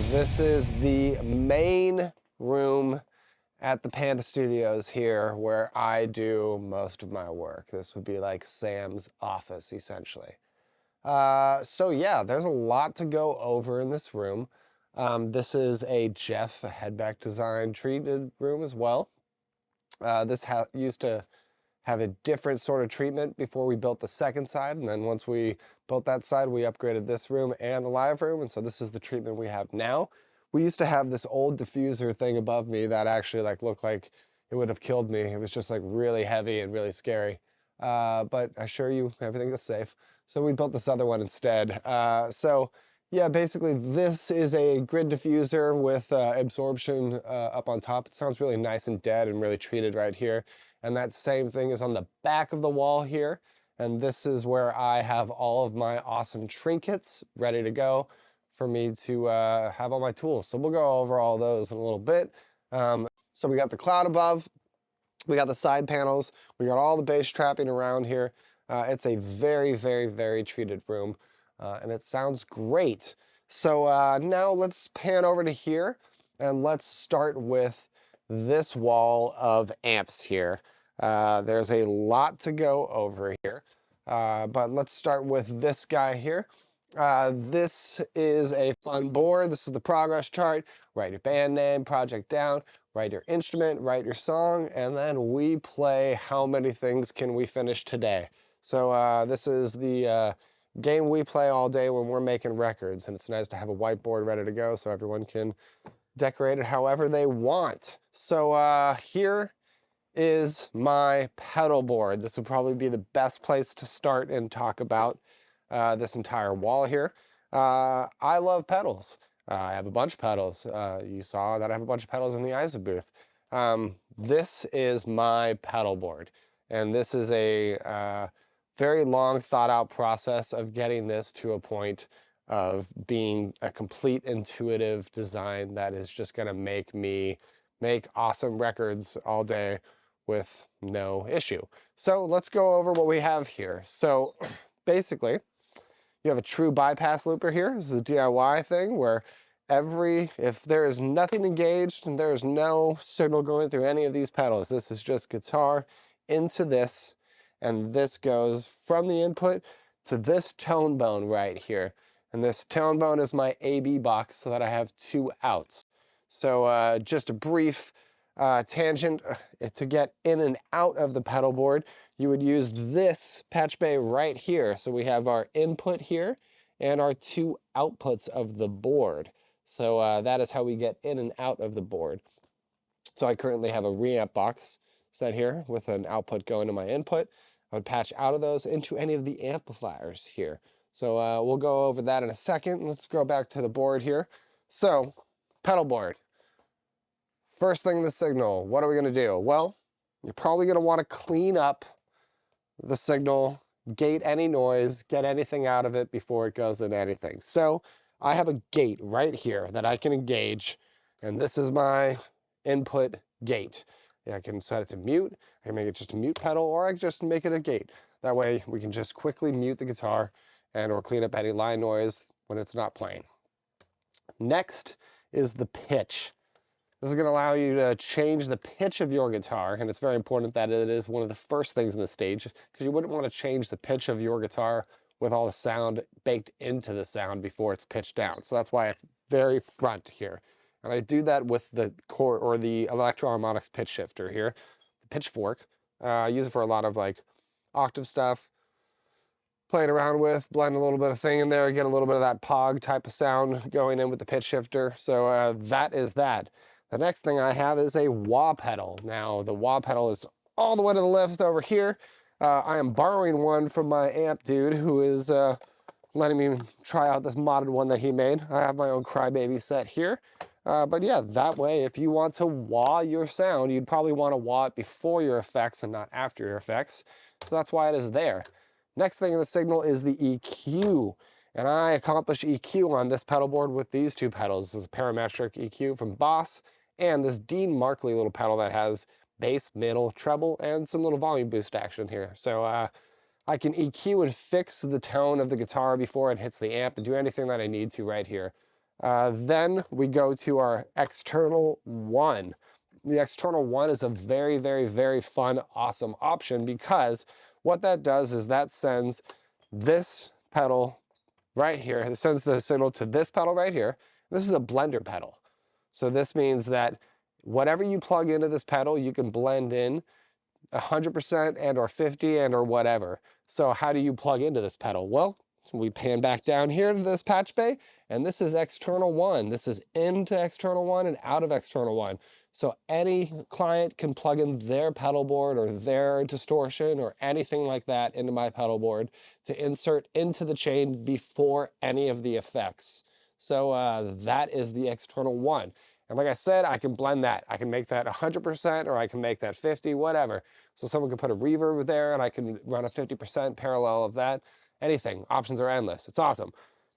This is the main room at the Panda Studios here where I do most of my work. This would be like Sam's office, essentially. So yeah, there's a lot to go over in this room. This is a Jeff headback design treated room as well. This used to have a different sort of treatment before we built the second side, and then once we built that side, we upgraded this room and the live room, and so this is the treatment we have now. We used to have this old diffuser thing above me that actually looked like it would have killed me. It was just like really heavy and really scary. But I assure you everything is safe. So we built this other one instead. So yeah, basically this is a grid diffuser with absorption up on top. It sounds really nice and dead and really treated right here. And that same thing is on the back of the wall here. And this is where I have all of my awesome trinkets ready to go for me to have all my tools. So we'll go over all those in a little bit. So we got the cloud above, we got the side panels, we got all the bass trapping around here. It's a very, very, very treated room, and it sounds great. So now let's pan over to here, and let's start with this wall of amps here. There's a lot to go over here, but let's start with this guy here. This is a fun board. This is the progress chart. Write your band name, project down, write your instrument, write your song, and then we play how many things can we finish today. So this is the game we play all day when we're making records, and it's nice to have a whiteboard ready to go so everyone can decorate it however they want. So here is my pedal board. This would probably be the best place to start and talk about this entire wall here. I love pedals. I have a bunch of pedals. You saw that I have a bunch of pedals in the ISA booth. This is my pedal board, and this is a very long thought out process of getting this to a point of being a complete intuitive design that is just going to make me make awesome records all day with no issue. So let's go over what we have here. So basically, you have a true bypass looper here. This is a DIY thing where if there is nothing engaged and there is no signal going through any of these pedals, this is just guitar into this, and this goes from the input to this tone bone right here. And this tone bone is my AB box so that I have two outs. So just a brief tangent, to get in and out of the pedal board, you would use this patch bay right here. So we have our input here and our two outputs of the board. So that is how we get in and out of the board. So I currently have a reamp box set here with an output going to my input. I would patch out of those into any of the amplifiers here. So we'll go over that in a second. Let's go back to the board here. So pedal board. First thing, the signal. What are we going to do? Well, you're probably going to want to clean up the signal, gate any noise, get anything out of it before it goes into anything. So I have a gate right here that I can engage, and this is my input gate. I can set it to mute, I can make it just a mute pedal, or I can just make it a gate. That way we can just quickly mute the guitar and or clean up any line noise when it's not playing. Next is the pitch. This is going to allow you to change the pitch of your guitar, and it's very important that it is one of the first things in the stage, because you wouldn't want to change the pitch of your guitar with all the sound baked into the sound before it's pitched down. So that's why it's very front here. And I do that with the core or the Electro Harmonics pitch shifter here, the pitchfork. I use it for a lot of like octave stuff, playing around with, blend a little bit of thing in there, get a little bit of that pog type of sound going in with the pitch shifter. So that is that. The next thing I have is a wah pedal. Now the wah pedal is all the way to the left over here. I am borrowing one from my amp dude who is letting me try out this modded one that he made. I have my own crybaby set here. But yeah, that way, if you want to wah your sound, you'd probably want to wah it before your effects and not after your effects. So that's why it is there. Next thing in the signal is the EQ. And I accomplish EQ on this pedal board with these two pedals. This is a parametric EQ from Boss, and this Dean Markley little pedal that has bass, middle, treble, and some little volume boost action here. So I can EQ and fix the tone of the guitar before it hits the amp and do anything that I need to right here. Then we go to our external one. The external one is a very, very, very fun, awesome option, because what that does is that sends this pedal right here. It sends the signal to this pedal right here. This is a blender pedal. So this means that whatever you plug into this pedal, you can blend in 100% and or 50 and or whatever. So how do you plug into this pedal? Well, we pan back down here to this patch bay, and this is external one. This is into external one and out of external one. So any client can plug in their pedal board or their distortion or anything like that into my pedal board to insert into the chain before any of the effects. So that is the external one. And like I said, I can blend that. I can make that 100% or I can make that 50, whatever. So someone can put a reverb there and I can run a 50% parallel of that. Anything. Options are endless. It's awesome.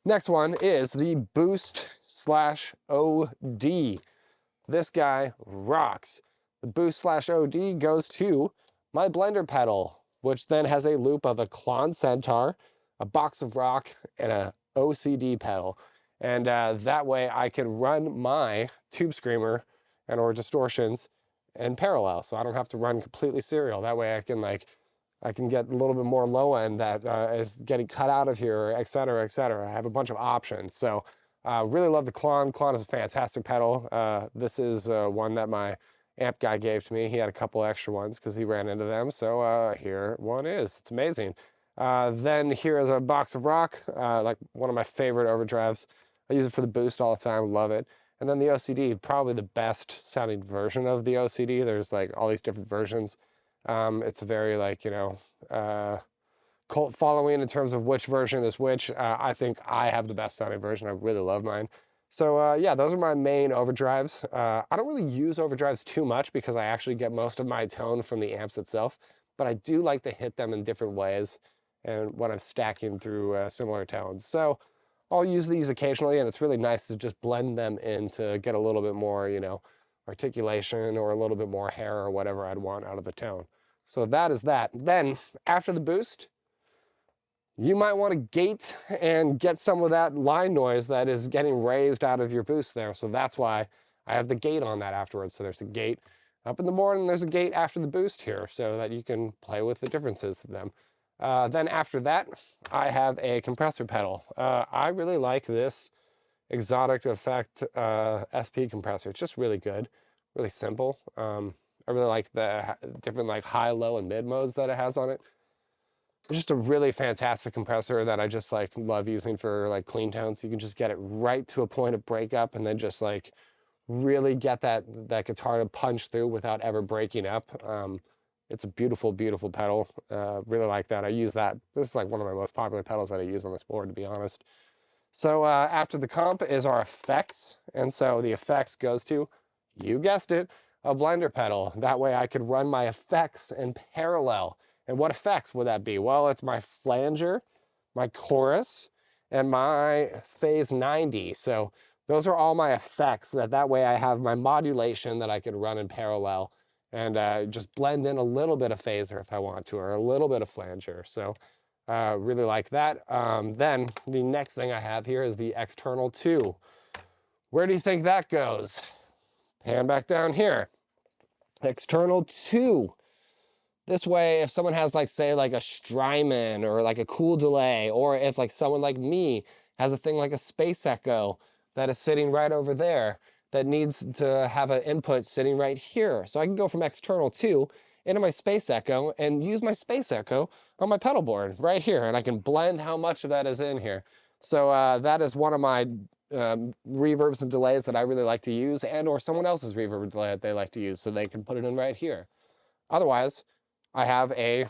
Next one is the Boost/OD. This guy rocks. The Boost/OD goes to my blender pedal, which then has a loop of a Klon Centaur, a box of rock, and a OCD pedal. And that way I can run my tube screamer and or distortions in parallel. So I don't have to run completely serial. That way I can get a little bit more low end that is getting cut out of here, et cetera, et cetera. I have a bunch of options. So really love the Klon. Klon is a fantastic pedal. This is one that my amp guy gave to me. He had a couple extra ones because he ran into them. So here one is. It's amazing. Then here is a box of rock, like one of my favorite overdrives. I use it for the boost all the time, love it. And then the OCD, probably the best sounding version of the OCD. There's like all these different versions. It's a very like, cult following in terms of which version is which. I think I have the best sounding version. I really love mine. So yeah, those are my main overdrives. I don't really use overdrives too much because I actually get most of my tone from the amps itself, but I do like to hit them in different ways and when I'm stacking through similar tones. So I'll use these occasionally, and it's really nice to just blend them in to get a little bit more, articulation or a little bit more hair or whatever I'd want out of the tone. So that is that. Then after the boost, you might want to gate and get some of that line noise that is getting raised out of your boost there. So that's why I have the gate on that afterwards. So there's a gate up in the morning, there's a gate after the boost here so that you can play with the differences of them. Then after that, I have a compressor pedal. I really like this Exotic Effect SP compressor. It's just really good, really simple. I really like the different like high, low, and mid modes that it has on it. It's just a really fantastic compressor that I just like love using for like clean tones. You can just get it right to a point of breakup and then just like really get that guitar to punch through without ever breaking up. It's a beautiful, beautiful pedal. Really like that. I use that. This is like one of my most popular pedals that I use on this board, to be honest. So after the comp is our effects. And so the effects goes to, you guessed it, a blender pedal. That way I could run my effects in parallel. And what effects would that be? Well, it's my flanger, my chorus, and my phase 90. So those are all my effects. That way I have my modulation that I can run in parallel and just blend in a little bit of phaser if I want to, or a little bit of flanger. So really like that. Then the next thing I have here is the external 2. Where do you think that goes? Pan back down here. External 2. This way, if someone has like, say, like a Strymon or like a cool delay, or if like someone like me has a thing like a Space Echo that is sitting right over there that needs to have an input sitting right here. So I can go from external 2 into my Space Echo and use my Space Echo on my pedal board right here. And I can blend how much of that is in here. So that is one of my reverbs and delays that I really like to use, and or someone else's reverb and delay that they like to use, so they can put it in right here. Otherwise, I have a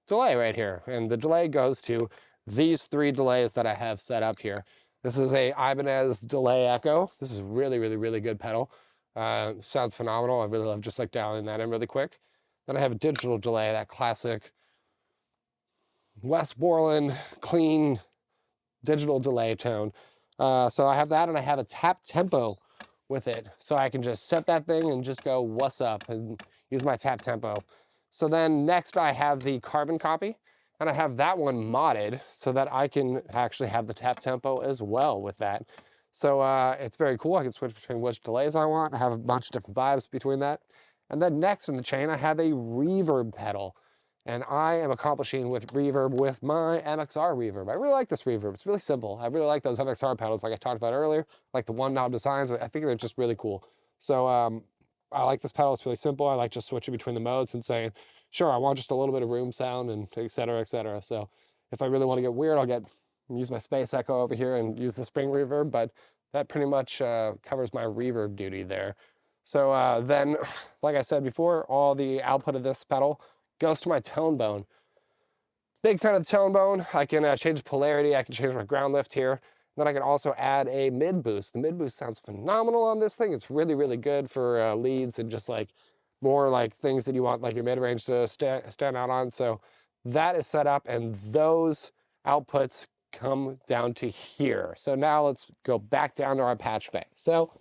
delay right here, and the delay goes to these 3 delays that I have set up here. This is a Ibanez Delay Echo. This is really, really, really good pedal. Sounds phenomenal. I really love just like dialing that in really quick. Then I have a digital delay, that classic Wes Borland clean digital delay tone. So I have that, and I have a tap tempo with it. So I can just set that thing and just go, what's up, and use my tap tempo. So then next I have the carbon copy, and I have that one modded so that I can actually have the tap tempo as well with that. So it's very cool. I can switch between which delays I want. I have a bunch of different vibes between that. And then next in the chain, I have a reverb pedal. And I am accomplishing with reverb with my MXR reverb. I really like this reverb. It's really simple. I really like those MXR pedals like I talked about earlier, like the one knob designs. I think they're just really cool. So I like this pedal. It's really simple. I like just switching between the modes and saying, sure, I want just a little bit of room sound and et cetera, et cetera. So if I really want to get weird, I'll use my space echo over here and use the spring reverb, but that pretty much covers my reverb duty there. So then, like I said before, all the output of this pedal goes to my tone bone. Big fan of the tone bone. I can change the polarity. I can change my ground lift here. Then I can also add a mid boost. The mid boost sounds phenomenal on this thing. It's really, really good for leads and just like more like things that you want like your mid range to stand out on. So that is set up, and those outputs come down to here. So now let's go back down to our patch bay. So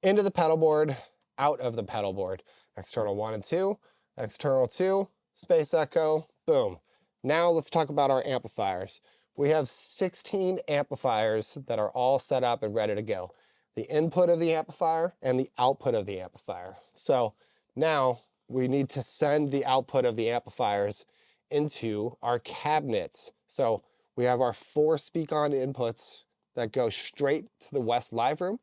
into the pedal board, out of the pedal board. External 1 and 2, external 2, space echo, boom. Now let's talk about our amplifiers. We have 16 amplifiers that are all set up and ready to go. The input of the amplifier and the output of the amplifier. So now we need to send the output of the amplifiers into our cabinets. So we have our 4 speak-on inputs that go straight to the West Live Room,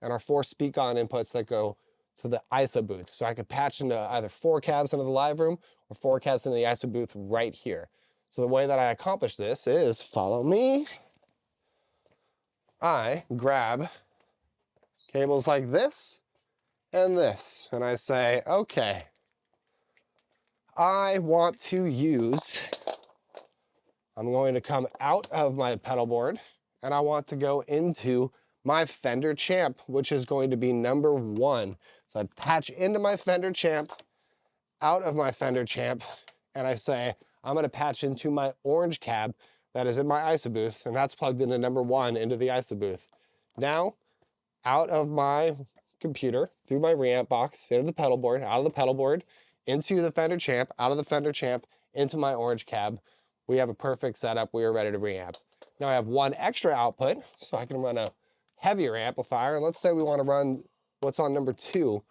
and our 4 speak-on inputs that go to the ISO booth. So I could patch into either 4 cabs into the live room or 4 cabs into the ISO booth right here. So the way that I accomplish this is, follow me. I grab cables like this, and I say, okay, I'm going to come out of my pedal board, and I want to go into my Fender Champ, which is going to be number 1. So I patch into my Fender Champ, out of my Fender Champ, and I say, I'm gonna patch into my orange cab that is in my ISO booth, and that's plugged into number 1 into the ISO booth. Now, out of my computer, through my reamp box, into the pedal board, out of the pedal board, into the Fender Champ, out of the Fender Champ, into my orange cab. We have a perfect setup. We are ready to reamp. Now I have 1 extra output, so I can run a heavier amplifier. Let's say we want to run what's on number 2,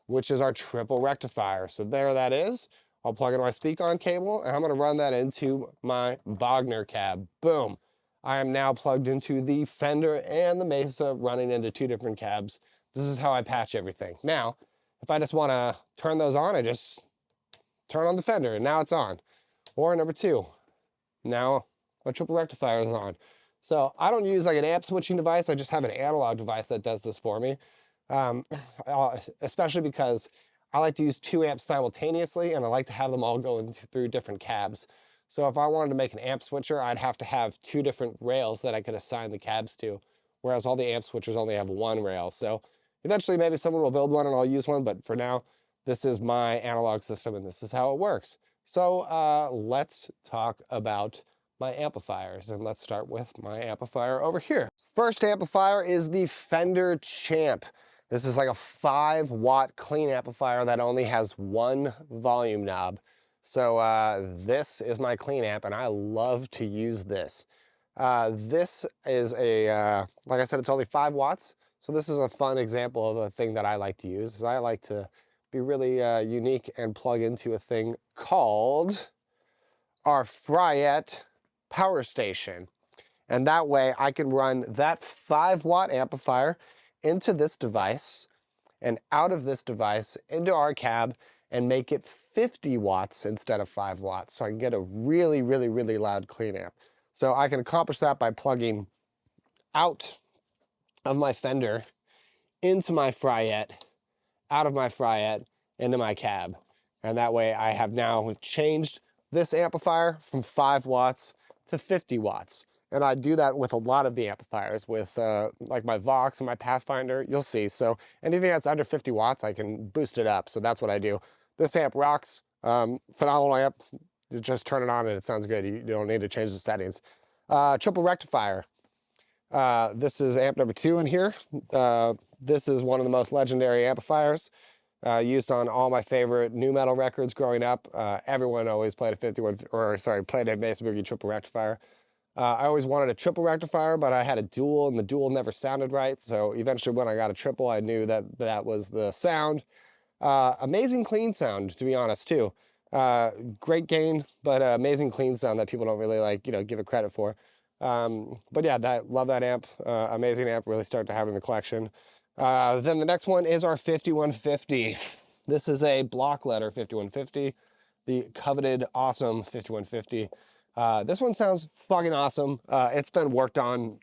which is our triple rectifier. So there that is. I'll plug in my speak-on cable, and I'm going to run that into my Wagner cab. Boom. I am now plugged into the Fender and the Mesa, running into 2 different cabs. This is how I patch everything. Now, if I just want to turn those on, I just turn on the Fender, and now it's on. Or number 2, now my triple rectifier is on. So I don't use like an amp switching device. I just have an analog device that does this for me. Especially because I like to use 2 amps simultaneously, and I like to have them all going through different cabs. So if I wanted to make an amp switcher, I'd have to have 2 different rails that I could assign the cabs to, whereas all the amp switchers only have 1 rail. So eventually maybe someone will build one and I'll use one, but for now, this is my analog system and this is how it works. So let's talk about my amplifiers, and let's start with my amplifier over here. First amplifier is the Fender Champ. This is like a 5-watt clean amplifier that only has 1 volume knob. So this is my clean amp, and I love to use this. This is like I said, it's only 5 watts. So this is a fun example of a thing that I like to use. I like to be really unique and plug into a thing called our Fryette power station. And that way I can run that 5-watt amplifier into this device and out of this device into our cab and make it 50 watts instead of 5 watts. So I can get a really, really, really loud clean amp. So I can accomplish that by plugging out of my Fender into my Fryette, out of my Fryette into my cab. And that way I have now changed this amplifier from 5 watts to 50 watts. And I do that with a lot of the amplifiers, with like my Vox and my Pathfinder, you'll see. So anything that's under 50 watts, I can boost it up. So that's what I do. This amp rocks, phenomenal amp. You just turn it on and it sounds good. You don't need to change the settings. Triple rectifier. This is amp number 2 in here. This is one of the most legendary amplifiers. Used on all my favorite nu metal records growing up. Everyone always played a played a Mesa Boogie triple rectifier. I always wanted a triple rectifier, but I had a dual, and the dual never sounded right. So eventually when I got a triple, I knew that that was the sound. Amazing clean sound, to be honest, too. Great gain, but amazing clean sound that people don't really like, give it credit for. But yeah, love that amp. Amazing amp, really start to have in the collection. Then the next one is our 5150. This is a block letter 5150, the coveted awesome 5150. This one sounds fucking awesome. It's been worked on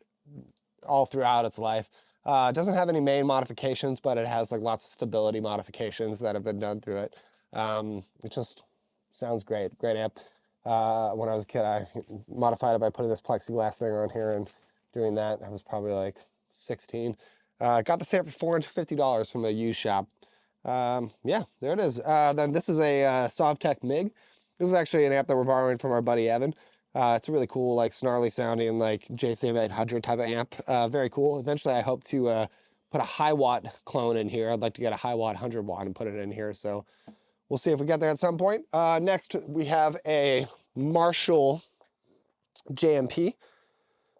all throughout its life. It doesn't have any main modifications, but it has like lots of stability modifications that have been done through it. It just sounds great. Great amp. When I was a kid, I modified it by putting this plexiglass thing on here and doing that. I was probably like 16. Got this amp for $450 from a used shop. Yeah, there it is. Then this is a Sovtech MIG. This is actually an amp that we're borrowing from our buddy Evan. It's a really cool, like snarly sounding, like JCM 800 type of amp. Very cool. Eventually, I hope to put a high watt clone in here. I'd like to get a high watt 100 watt and put it in here. So we'll see if we get there at some point. Next, we have a Marshall JMP.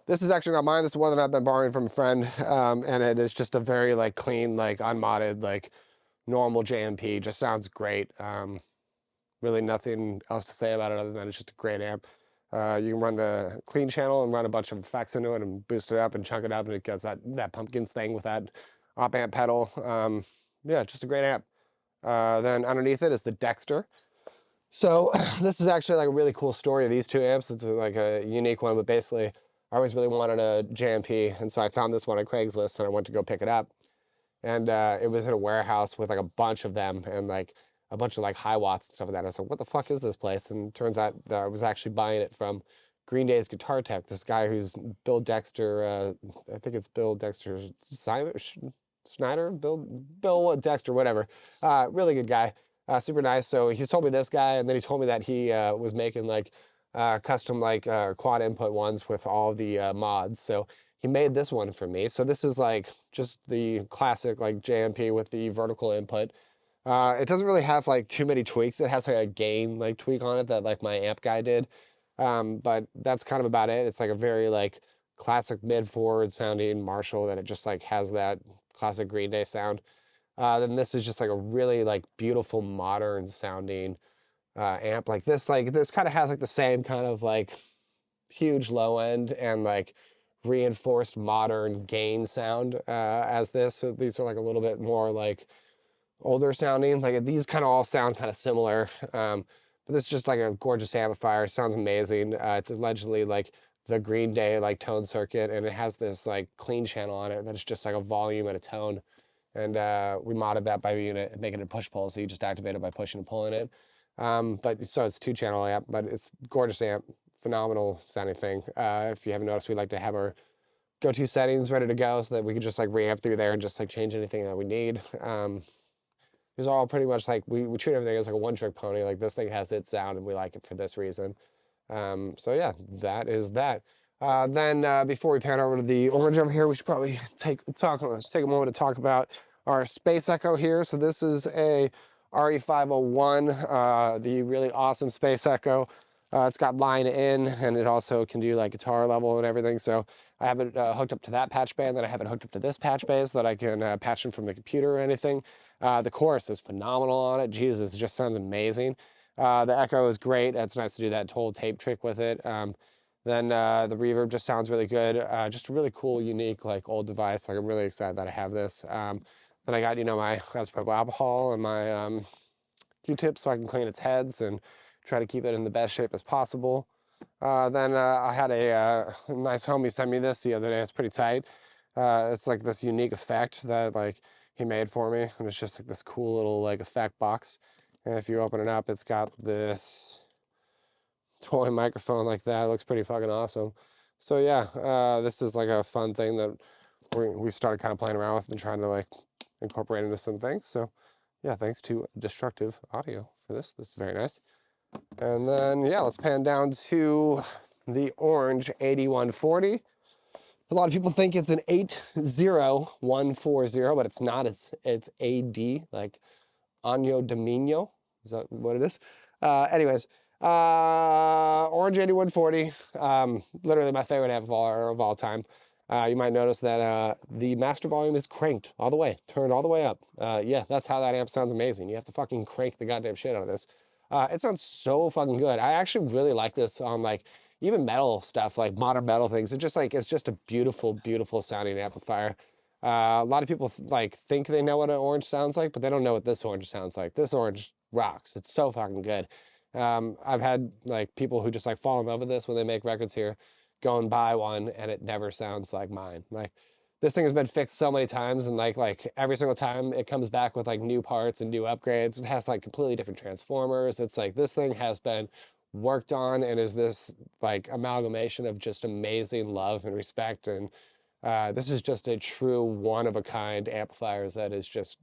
This is actually not mine. This is one that I've been borrowing from a friend, and it is just a very like clean, like unmodded, like normal JMP. Just sounds great. Really nothing else to say about it other than it's just a great amp. You can run the clean channel and run a bunch of effects into it and boost it up and chunk it up, and it gets that pumpkins thing with that op amp pedal. Yeah, just a great amp. Then underneath it is the Dexter. So this is actually like a really cool story of these two amps. It's like a unique one, but basically I always really wanted a JMP, and so I found this one on Craigslist and I went to go pick it up. And it was in a warehouse with like a bunch of them and like a bunch of like high watts and stuff like that. I was like, what the fuck is this place? And it turns out that I was actually buying it from Green Day's Guitar Tech. This guy who's Bill Dexter, I think it's Bill Dexter Schneider, Bill Dexter, whatever. Really good guy, super nice. So he's told me this guy, and then he told me that he was making like custom like quad input ones with all the mods. So he made this one for me. So this is like just the classic like JMP with the vertical input. It doesn't really have like too many tweaks. It has like a gain like tweak on it that like my amp guy did. But that's kind of about it. It's like a very like classic mid forward sounding Marshall that it just like has that classic Green Day sound. Then this is just like a really like beautiful modern sounding amp. Like this kind of has like the same kind of like huge low end and like reinforced modern gain sound as this. So these are like a little bit more like older sounding. Like these kind of all sound kind of similar. But this is just like a gorgeous amplifier. It sounds amazing. It's allegedly like the Green Day like tone circuit, and it has this like clean channel on it that's just like a volume and a tone. And we modded that by making it push pull, so you just activate it by pushing and pulling it. But so it's 2-channel amp, but it's gorgeous amp, phenomenal sounding thing. If you haven't noticed, we like to have our go-to settings ready to go so that we can just like reamp through there and just like change anything that we need. These are all pretty much like we treat everything as like a one-trick pony. Like this thing has its sound, and we like it for this reason. So yeah, that is that. Then before we pan over to the orange over here, we should probably take a moment to talk about our Space Echo here. So this is a RE501, the really awesome Space Echo. It's got line in, and it also can do like guitar level and everything. So I have it hooked up to that patch bay, and then I have it hooked up to this patch bay so that I can patch in from the computer or anything. The chorus is phenomenal on it. Jesus, it just sounds amazing. The echo is great. It's nice to do that whole tape trick with it. Then the reverb just sounds really good. Just a really cool, unique, like old device. Like I'm really excited that I have this. Then I got, my isopropyl alcohol and my Q-tips so I can clean its heads and try to keep it in the best shape as possible. Then I had a nice homie send me this the other day. It's pretty tight. It's like this unique effect that like he made for me, and it's just like this cool little like effect box. And if you open it up, it's got this toy microphone like that. It looks pretty fucking awesome. So yeah, this is like a fun thing that we started kind of playing around with and trying to like incorporate into some things. So yeah, thanks to Destructive Audio for this. This is very nice. And then yeah, let's pan down to the orange 8140. A lot of people think it's an 80140, but it's not. It's AD, like Año Dominio. Is that what it is? Anyways, Orange 8140, literally my favorite amplifier of all time. You might notice that the master volume is cranked all the way, turned all the way up. Yeah, that's how that amp sounds amazing. You have to fucking crank the goddamn shit out of this. It sounds so fucking good. I actually really like this on like even metal stuff, like modern metal things. It just like it's just a beautiful, beautiful sounding amplifier. A lot of people like think they know what an orange sounds like, but they don't know what this orange sounds like. This orange rocks. It's so fucking good. I've had like people who just like fall in love with this when they make records here, go and buy one, and it never sounds like mine. Like this thing has been fixed so many times, and like every single time it comes back with like new parts and new upgrades. It has like completely different transformers. It's like this thing has been worked on and is this like amalgamation of just amazing love and respect. And this is just a true one of a kind amplifiers that is just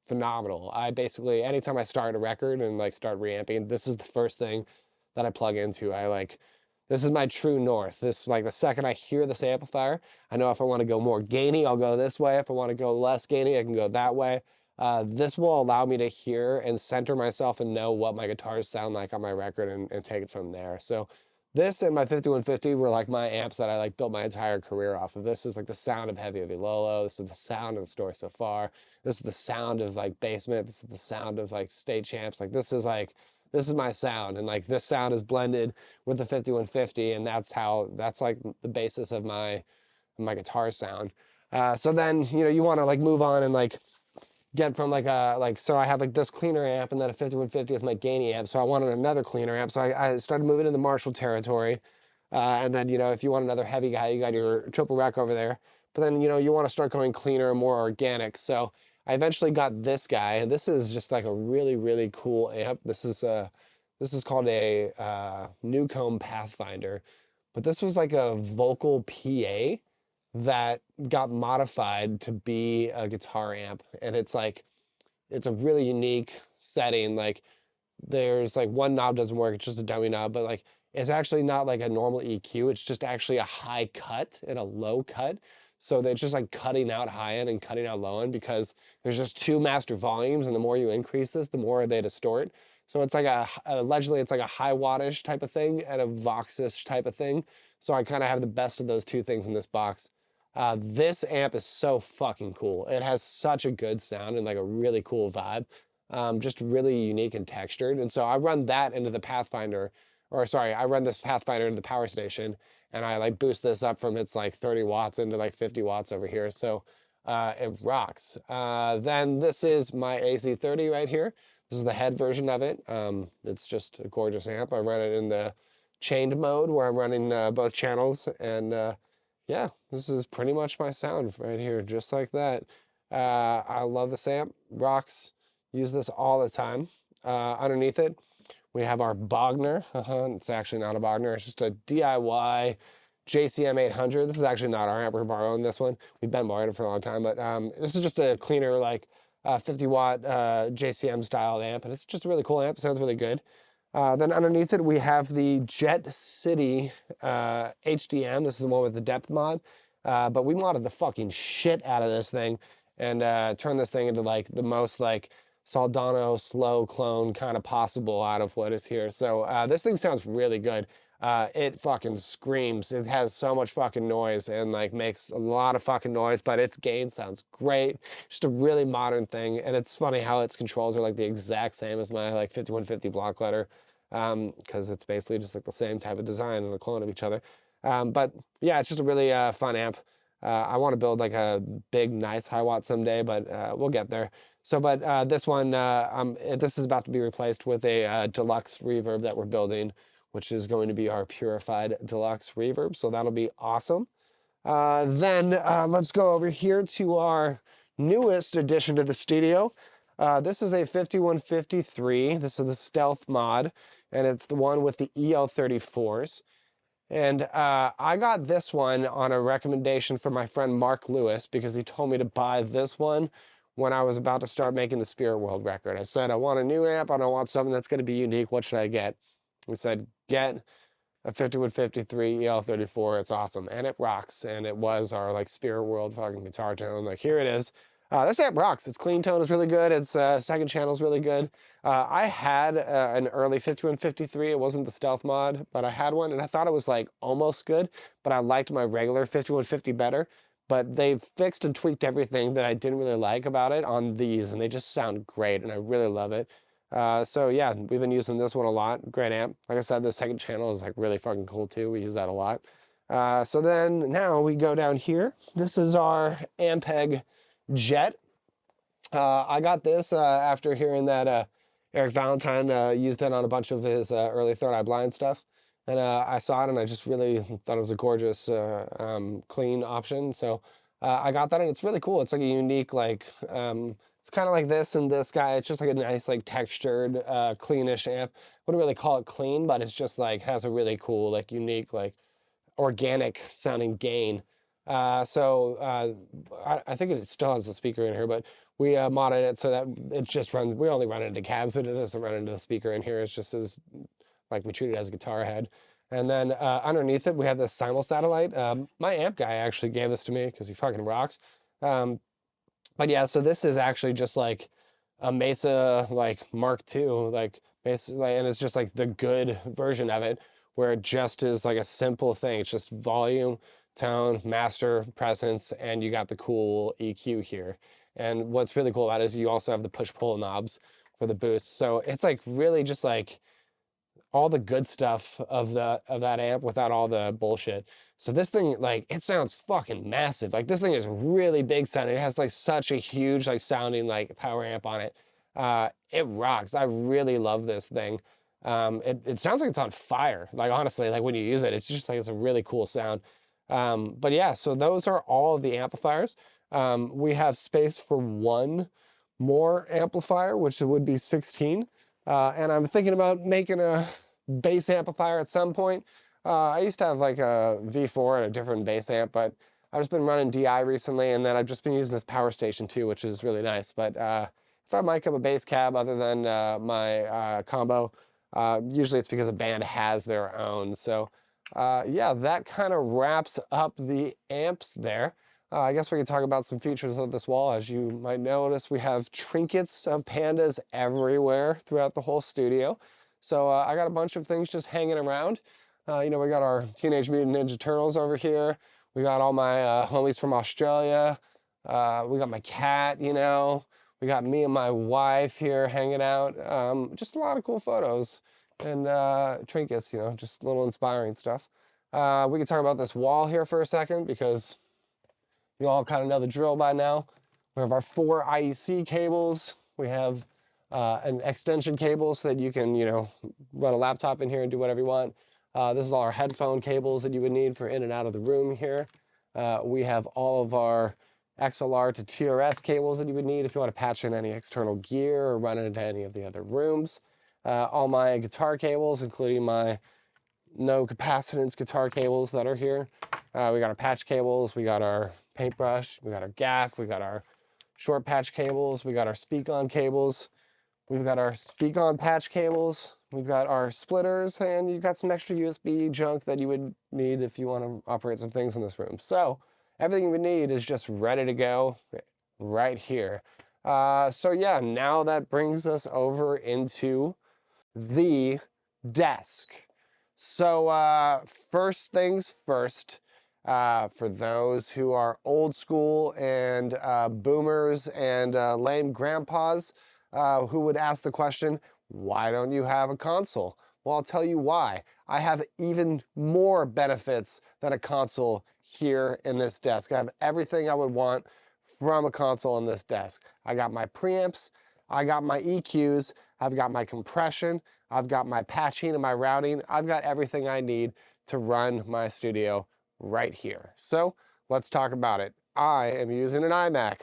phenomenal. I basically, anytime I start a record and like start reamping, this is the first thing that I plug into. I like, this is my true north. This, like the second I hear this amplifier, I know if I want to go more gainy, I'll go this way. If I want to go less gainy, I can go that way. This will allow me to hear and center myself and know what my guitars sound like on my record and take it from there. So this and my 5150 were like my amps that I like built my entire career off of. This is like the sound of Heavy Heavy Lolo. This is the sound of the Story So Far. This is the sound of like Basement. This is the sound of like State Champs. Like this is my sound, and like this sound is blended with the 5150, and that's like the basis of my guitar sound. So then you want to like move on and like get from like so I have like this cleaner amp and then a 5150 is my gainy amp. So I wanted another cleaner amp. So I started moving into Marshall territory. And then, if you want another heavy guy, you got your triple rack over there. But then, you want to start going cleaner and more organic. So I eventually got this guy, and this is just like a really, really cool amp. This is called a Newcomb Pathfinder, but this was like a vocal PA that got modified to be a guitar amp. And it's a really unique setting. Like there's like one knob doesn't work, it's just a dummy knob, but like it's actually not like a normal EQ, it's just actually a high cut and a low cut. So they're just like cutting out high end and cutting out low end because there's just two master volumes, and the more you increase this, the more they distort. So it's like allegedly it's like a high wattage type of thing and a Voxish type of thing. So I kind of have the best of those two things in this box. This amp is so fucking cool. It has such a good sound and like a really cool vibe. Just really unique and textured. And so I run that into the Pathfinder, or sorry, I run this Pathfinder into the power station, and I like boost this up from its like 30 watts into like 50 watts over here. So it rocks. Then this is my AC30 right here. This is the head version of it. It's just a gorgeous amp. I run it in the chained mode where I'm running both channels, and yeah, this is pretty much my sound right here, just like that. I love this amp, rocks. Use this all the time. Underneath it, we have our Bogner. It's actually not a Bogner. It's just a DIY JCM 800. This is actually not our amp. We're borrowing this one. We've been borrowing it for a long time, but this is just a cleaner, like 50 watt JCM style amp, and it's just a really cool amp. It sounds really good. Then underneath it, we have the Jet City HDM. This is the one with the depth mod. But we modded the fucking shit out of this thing and turned this thing into like the most like Soldano slow clone kind of possible out of what is here. So this thing sounds really good. It fucking screams. It has so much fucking noise and like makes a lot of fucking noise, but its gain sounds great. Just a really modern thing. And it's funny how its controls are like the exact same as my like 5150 block letter, because it's basically just like the same type of design and a clone of each other. But yeah, it's just a really fun amp. I want to build like a big, nice high watt someday, but we'll get there. So, but this one, this is about to be replaced with a deluxe reverb that we're building, which is going to be our purified deluxe reverb. So that'll be awesome. Then let's go over here to our newest addition to the studio. This is a 5153. This is the Stealth mod, and it's the one with the EL34s. And I got this one on a recommendation from my friend Mark Lewis because he told me to buy this one when I was about to start making the Spirit World record. I said, I want a new amp. I don't want something that's going to be unique. What should I get? He said, get a 5153 EL34. It's awesome. And it rocks. And it was our like Spirit World fucking guitar tone. Like, here it is. This amp rocks. Its clean tone is really good. Its second channel is really good. I had an early 5153. It wasn't the stealth mod, but I had one, and I thought it was like almost good, but I liked my regular 5150 better. But they've fixed and tweaked everything that I didn't really like about it on these, and they just sound great, and I really love it. So yeah, we've been using this one a lot. Great amp. Like I said, the second channel is like really fucking cool too. We use that a lot. So then now we go down here. This is our Ampeg Jet. I got this after hearing that Eric Valentine used it on a bunch of his early Third Eye Blind stuff. And I saw it and I just really thought it was a gorgeous, clean option. So I got that and it's really cool. It's like a unique, like, it's kind of like this and this guy. It's just like a nice, like textured, cleanish amp. Wouldn't really call it clean, but it's just like, has a really cool, like unique, like organic sounding gain. I think it still has a speaker in here, but we modded it so that it just runs, we only run it into cabs, but it doesn't run into the speaker in here. It's just as, like we treat it as a guitar head. And then underneath it, we have this Simul Satellite. My amp guy actually gave this to me because he fucking rocks. But yeah, so this is actually just like a Mesa like Mark II, like basically, and it's just like the good version of it, where it just is like a simple thing. It's just volume, tone, master, presence, and you got the cool EQ here. And what's really cool about it is you also have the push-pull knobs for the boost. So it's like really just like all the good stuff of that amp without all the bullshit. So this thing, like, it sounds fucking massive. Like this thing is really big sounding. It has like such a huge like sounding like power amp on it. It rocks. I really love this thing. It sounds like it's on fire. Like honestly, like when you use it, it's just like it's a really cool sound. But yeah, so those are all of the amplifiers. We have space for one more amplifier, which would be 16. And I'm thinking about making a bass amplifier at some point. I used to have like a V4 and a different bass amp, but I've just been running DI recently, and then I've just been using this power station too, which is really nice. But if I mic up a bass cab other than my combo, usually it's because a band has their own. So yeah, that kind of wraps up the amps there. I guess we could talk about some features of this wall. As you might notice, we have trinkets of pandas everywhere throughout the whole studio. So I got a bunch of things just hanging around. You know, we got our Teenage Mutant Ninja Turtles over here. We got all my homies from Australia. We got my cat, you know. We got me and my wife here hanging out. Just a lot of cool photos and trinkets, you know, just little inspiring stuff. We could talk about this wall here for a second because you all kind of know the drill by now. We have our 4 IEC cables. We have an extension cable so that you can, you know, run a laptop in here and do whatever you want. This is all our headphone cables that you would need for in and out of the room here. We have all of our XLR to TRS cables that you would need if you want to patch in any external gear or run it into any of the other rooms. All my guitar cables, including my no capacitance guitar cables that are here. We got our patch cables, we got our paintbrush, we got our gaff, we got our short patch cables, we got our speak-on cables, we've got our speak-on patch cables, we've got our splitters, and you've got some extra USB junk that you would need if you want to operate some things in this room. So everything you would need is just ready to go right here. So yeah, now that brings us over into the desk. So first things first, for those who are old school and boomers and lame grandpas who would ask the question, why don't you have a console? Well, I'll tell you why. I have even more benefits than a console here in this desk. I have everything I would want from a console in this desk. I got my preamps, I got my EQs, I've got my compression, I've got my patching and my routing. I've got everything I need to run my studio right here. So let's talk about it. I am using an iMac.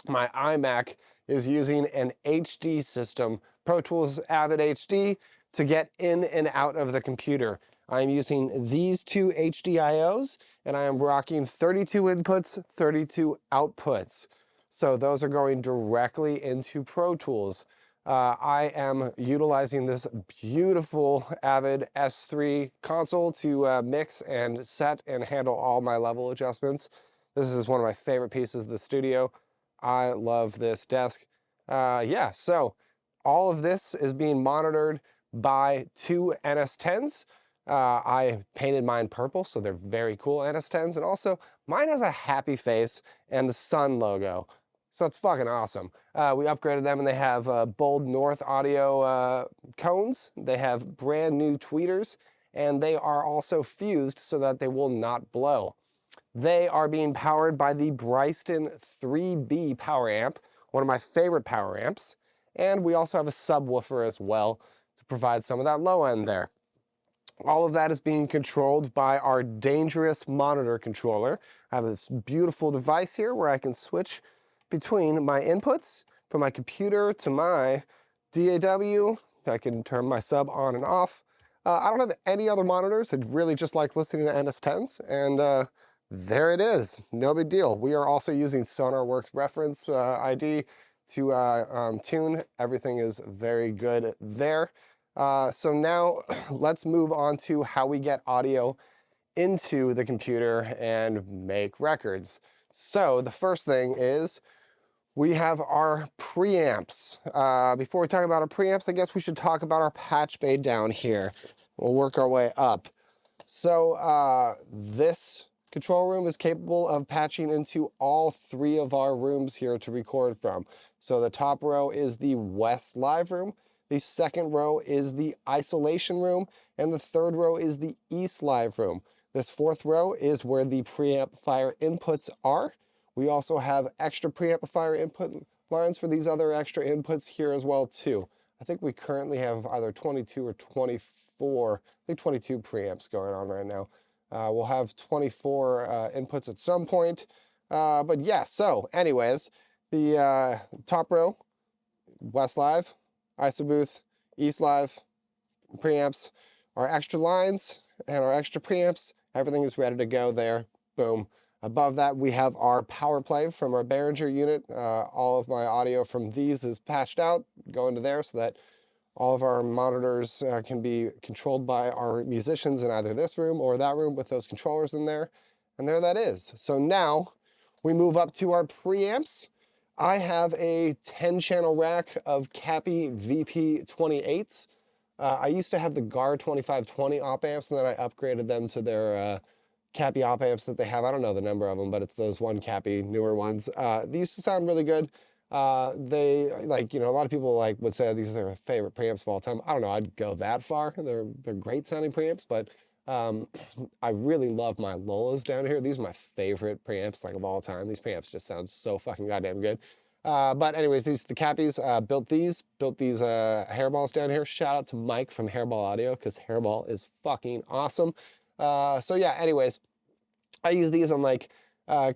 My iMac is using an HD system, Pro Tools Avid HD, to get in and out of the computer. I'm using these two HDIOs, and I am rocking 32 inputs, 32 outputs. So those are going directly into Pro Tools. I am utilizing this beautiful Avid S3 console to mix and set and handle all my level adjustments. This is one of my favorite pieces of the studio. I love this desk. Yeah, so all of this is being monitored by two NS10s. I painted mine purple, so they're very cool NS10s. And also, mine has a happy face and the sun logo. So it's fucking awesome. We upgraded them and they have Bold North audio cones. They have brand new tweeters and they are also fused so that they will not blow. They are being powered by the Bryston 3B power amp, one of my favorite power amps. And we also have a subwoofer as well to provide some of that low end there. All of that is being controlled by our dangerous monitor controller. I have this beautiful device here where I can switch between my inputs from my computer to my DAW. I can turn my sub on and off. I don't have any other monitors. I really just like listening to NS10s, and there it is. No big deal. We are also using SonarWorks reference ID to tune. Everything is very good there. So now let's move on to how we get audio into the computer and make records. So the first thing is we have our preamps. Before we talk about our preamps, I guess we should talk about our patch bay down here. We'll work our way up. So this control room is capable of patching into all three of our rooms here to record from. So the top row is the West Live room, the second row is the isolation room, and the third row is the East Live room. This fourth row is where the preamplifier inputs are. We also have extra preamplifier input lines for these other extra inputs here as well too. I think we currently have either 22 or 24, I think 22 preamps going on right now. We'll have 24 inputs at some point. But yeah, so anyways, the top row, West Live, ISO booth, East Live, preamps, our extra lines and our extra preamps, everything is ready to go there. Boom. Above that, we have our power play from our Behringer unit. All of my audio from these is patched out, go into there so that all of our monitors can be controlled by our musicians in either this room or that room with those controllers in there. And there that is. So now we move up to our preamps. I have a 10-channel rack of Cappy VP28s. I used to have the GAR 2520 op amps, and then I upgraded them to their Cappy op amps that they have. I don't know the number of them, but it's those one Cappy newer ones. These used to sound really good. They, like, you know, a lot of people like would say these are their favorite preamps of all time. I don't know, I'd go that far. They're great sounding preamps, but I really love my Lolas down here. These are my favorite preamps, like, of all time. These preamps just sound so fucking goddamn good. But anyways, these the Cappies, built these hairballs down here. Shout out to Mike from Hairball Audio, because Hairball is fucking awesome. So yeah, anyways, I use these on like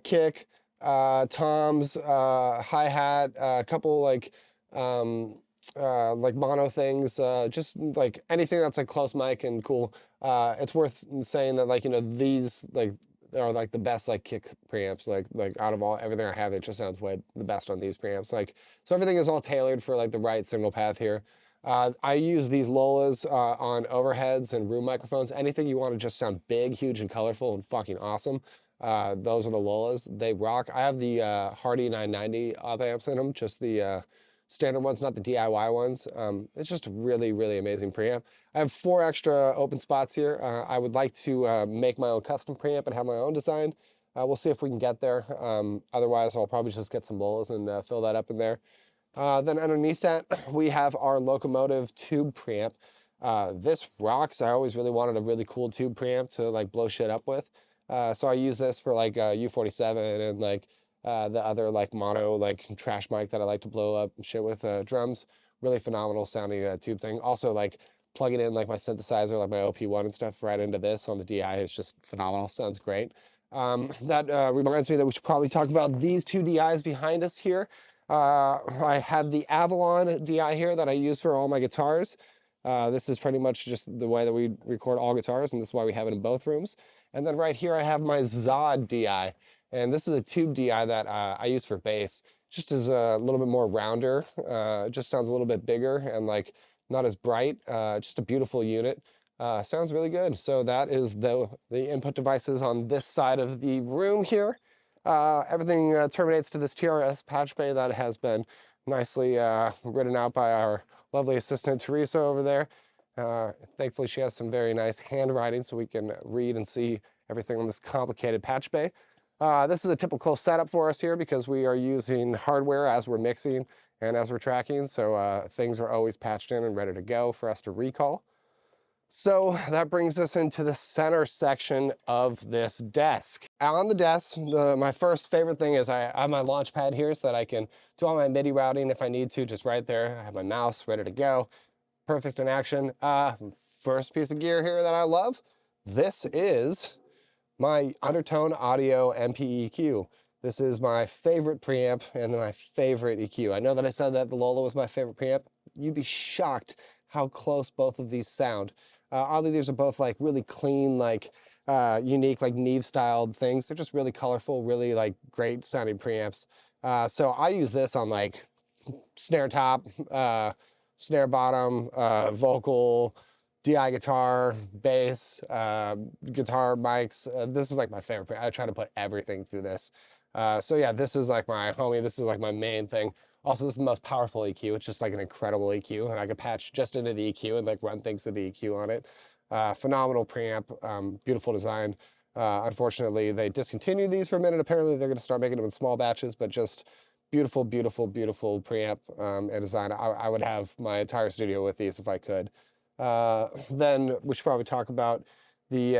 kick, toms, hi-hat, a couple like mono things, just like anything that's like close mic and cool. It's worth saying that, like, you know, these like are like the best like kick preamps, like out of everything I have. It just sounds way the best on these preamps. Like, so everything is all tailored for like the right signal path here. I use these Lolas on overheads and room microphones. Anything you want to just sound big, huge, and colorful and fucking awesome. Those are the Lolas. They rock. I have the Hardy 990 op amps in them, just the standard ones, not the DIY ones. It's just a really, really amazing preamp. I have 4 extra open spots here. I would like to make my own custom preamp and have my own design. We'll see if we can get there. Otherwise, I'll probably just get some Lolas and fill that up in there. Then underneath that, we have our Locomotive tube preamp. This rocks. I always really wanted a really cool tube preamp to like blow shit up with. So I use this for like U47 and like the other like mono like trash mic that I like to blow up shit with drums. Really phenomenal sounding tube thing. Also, like, plugging in like my synthesizer, like my OP1 and stuff right into this on the DI is just phenomenal. Sounds great. That reminds me that we should probably talk about these 2 DIs behind us here. I have the Avalon DI here that I use for all my guitars. This is pretty much just the way that we record all guitars, and this is why we have it in both rooms. And then right here I have my Zod DI, and this is a tube DI that I use for bass. Just as a little bit more rounder, just sounds a little bit bigger and like not as bright. Just a beautiful unit. Sounds really good. So that is the input devices on this side of the room here. Everything terminates to this TRS patch bay that has been nicely written out by our lovely assistant Teresa over there. Thankfully, she has some very nice handwriting so we can read and see everything on this complicated patch bay. This is a typical setup for us here because we are using hardware as we're mixing and as we're tracking, so things are always patched in and ready to go for us to recall. So that brings us into the center section of this desk. On the desk, my first favorite thing is I have my launch pad here so that I can do all my MIDI routing if I need to, just right there. I have my mouse ready to go. Perfect in action. First piece of gear here that I love, this is my Undertone Audio MP-EQ. This is my favorite preamp and my favorite EQ. I know that I said that the Lola was my favorite preamp. You'd be shocked how close both of these sound. Oddly, these are both like really clean, like unique, like Neve styled things. They're just really colorful, really like great sounding preamps. So I use this on like snare top, snare bottom, vocal, DI guitar, bass, guitar mics. This is like my favorite. I try to put everything through this. So yeah, this is like my homie. This is like my main thing. Also, this is the most powerful EQ. It's just like an incredible EQ, and I could patch just into the EQ and like run things to the EQ on it. Phenomenal preamp, beautiful design. Unfortunately, they discontinued these for a minute. Apparently, they're going to start making them in small batches, but just beautiful, beautiful, beautiful preamp and design. I would have my entire studio with these if I could. Then we should probably talk about the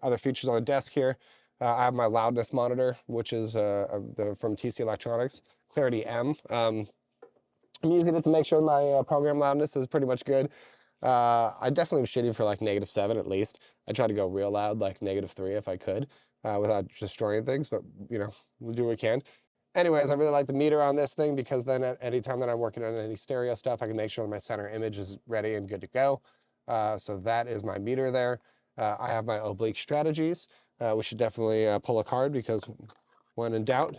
other features on the desk here. I have my loudness monitor, which is from TC Electronics, Clarity M. I'm using it to make sure my program loudness is pretty much good. I definitely am shooting for like -7 at least. I try to go real loud, like -3 if I could, without destroying things, but you know, we'll do what we can. Anyways, I really like the meter on this thing because then at any time that I'm working on any stereo stuff, I can make sure that my center image is ready and good to go. So that is my meter there. I have my oblique strategies. We should definitely pull a card because when in doubt,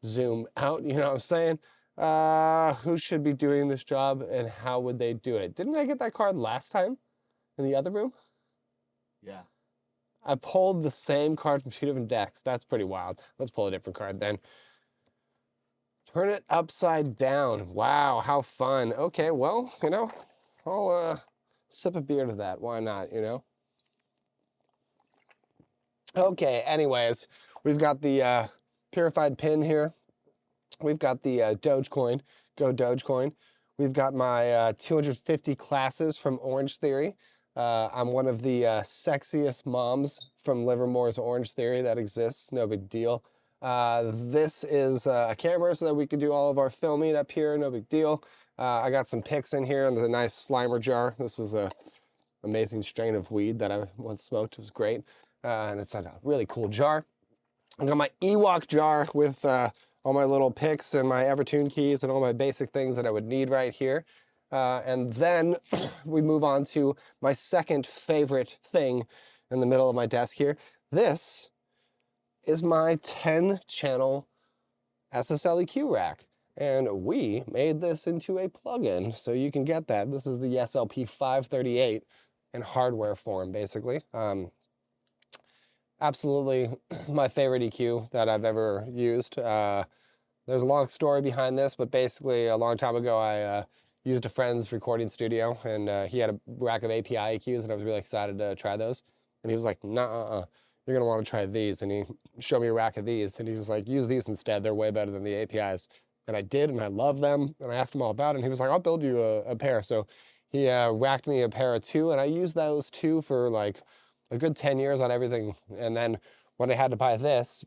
zoom out, you know what I'm saying? Who should be doing this job and how would they do it? Didn't I get that card last time in the other room? Yeah. I pulled the same card from 2 different decks. That's pretty wild. Let's pull a different card then. Turn it upside down. Wow, how fun. Okay, well, you know, I'll sip a beer to that. Why not, you know? Okay, anyways, we've got the purified pin here. We've got the Dogecoin, Go Dogecoin. We've got my 250 classes from Orange Theory. I'm one of the sexiest moms from Livermore's Orange Theory that exists, no big deal. This is a camera so that we can do all of our filming up here, no big deal. I got some pics in here and a nice Slimer jar. This was a amazing strain of weed that I once smoked. It was great. And it's a really cool jar. I got my Ewok jar with all my little picks and my Evertune keys and all my basic things that I would need right here. And then we move on to my second favorite thing in the middle of my desk here. This is my 10-channel SSL EQ rack. And we made this into a plugin, so you can get that. This is the SLP 538 in hardware form, basically. Absolutely my favorite EQ that I've ever used. There's a long story behind this, but basically a long time ago I used a friend's recording studio, and he had a rack of API EQs, and I was really excited to try those. And he was like, nah, you're gonna want to try these. And he showed me a rack of these, and he was like, use these instead. They're way better than the APIs. And I did, and I love them. And I asked him all about it, and he was like, I'll build you a pair. So he racked me a pair of 2, and I used those 2 for like a good 10 years on everything. And then when I had to buy this,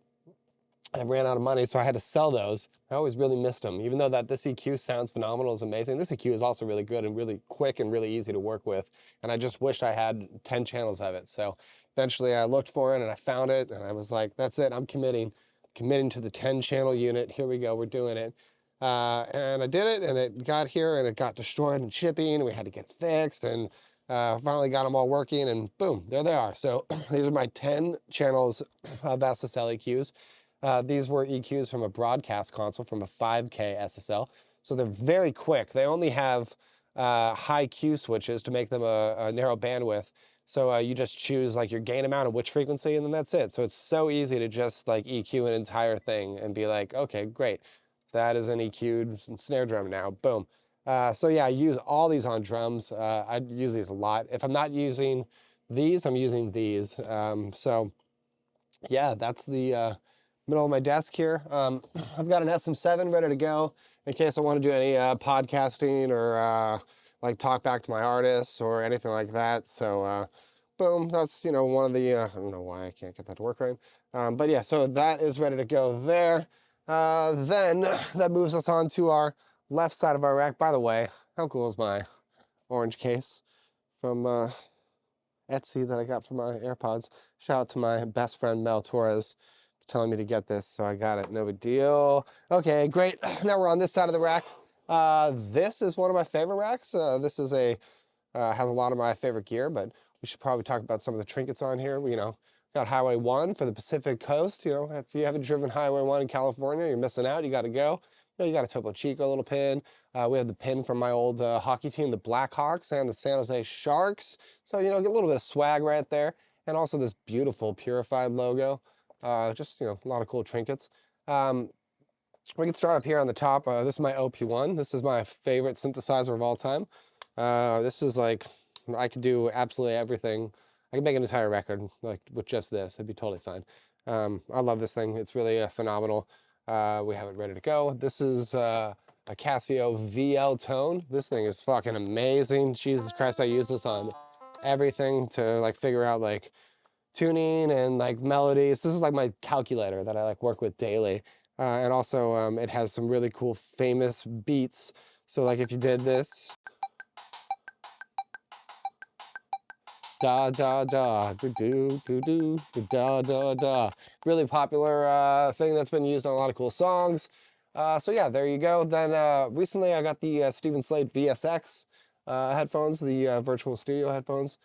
I ran out of money, so I had to sell those. I always really missed them. Even though that this EQ sounds phenomenal, is amazing, this EQ is also really good and really quick and really easy to work with. And I just wished I had 10 channels of it. So eventually I looked for it and I found it, and I was like, that's it, I'm committing to the 10-channel unit. Here we go, we're doing it. And I did it, and it got here, and it got destroyed in shipping, and we had to get fixed, and finally got them all working, and boom, there they are. So these are my 10 channels of SSL EQs. These were EQs from a broadcast console from a 5K SSL. So they're very quick. They only have high Q switches to make them a narrow bandwidth. So you just choose like your gain amount and which frequency, and then that's it. So it's so easy to just like EQ an entire thing and be like, okay, great, that is an EQ'd snare drum now. Boom. So yeah, I use all these on drums. I use these a lot. If I'm not using these, I'm using these. So yeah, that's the middle of my desk here. I've got an SM7 ready to go in case I want to do any podcasting or like talk back to my artists or anything like that. So boom, that's, you know, one of the, I don't know why I can't get that to work right. But yeah, so that is ready to go there. Then that moves us on to our left side of our rack. By the way, how cool is my orange case from Etsy that I got for my AirPods? Shout out to my best friend Mel Torres telling me to get this, so I got it. No big deal. Okay, great. Now we're on this side of the rack. This is one of my favorite racks. This is has a lot of my favorite gear, but we should probably talk about some of the trinkets on here. We, you know, got Highway 1 for the Pacific Coast. You know, if you haven't driven Highway 1 in California, you're missing out. You got to go. You know, you got a Topo Chico little pin. We have the pin from my old hockey team, the Blackhawks and the San Jose Sharks. So, you know, get a little bit of swag right there. And also this beautiful Purified logo. Just, you know, a lot of cool trinkets. We can start up here on the top. This is my OP1. This is my favorite synthesizer of all time. This is like, I could do absolutely everything. I could make an entire record like with just this. It'd be totally fine. I love this thing. It's really phenomenal. We have it ready to go. This is a Casio VL Tone. This thing is fucking amazing. Jesus Christ, I use this on everything to like figure out like tuning and like melodies. This is like my calculator that I like work with daily. And also it has some really cool famous beats. So like if you did this, da da da, do do do do, da da da. Really popular thing that's been used on a lot of cool songs. So yeah, there you go. Then recently I got the Steven Slate VSX headphones, the virtual studio headphones.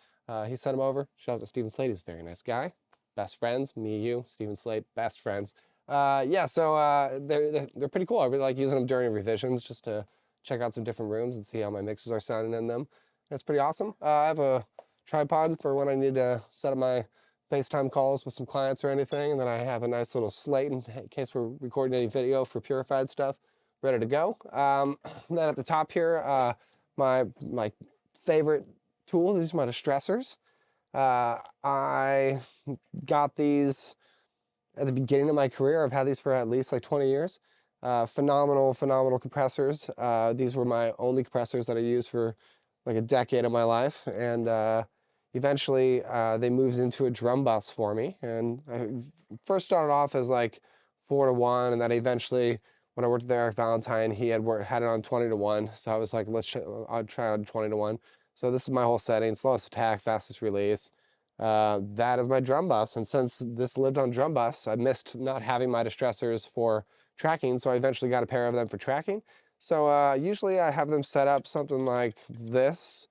He sent them over. Shout out to Steven Slate. He's a very nice guy. Best friends, me, you, Steven Slate, best friends. Yeah, so they're pretty cool. I really like using them during revisions just to check out some different rooms and see how my mixes are sounding in them. It's pretty awesome. I have a tripod for when I need to set up my FaceTime calls with some clients or anything. And then I have a nice little slate in case we're recording any video for Purified stuff ready to go. Then at the top here, my favorite tool, these are my distressors. I got these at the beginning of my career. I've had these for at least like 20 years. Phenomenal compressors. These were my only compressors that I used for like a decade of my life. And eventually they moved into a drum bus for me. And I first started off as like 4-to-1. And then eventually when I worked with Eric Valentine, he had it on 20-to-1. So I was like, I'll try it on 20-to-1. So this is my whole setting: slowest attack, fastest release. That is my drum bus. And since this lived on drum bus, I missed not having my distressors for tracking. So I eventually got a pair of them for tracking. So usually I have them set up something like this.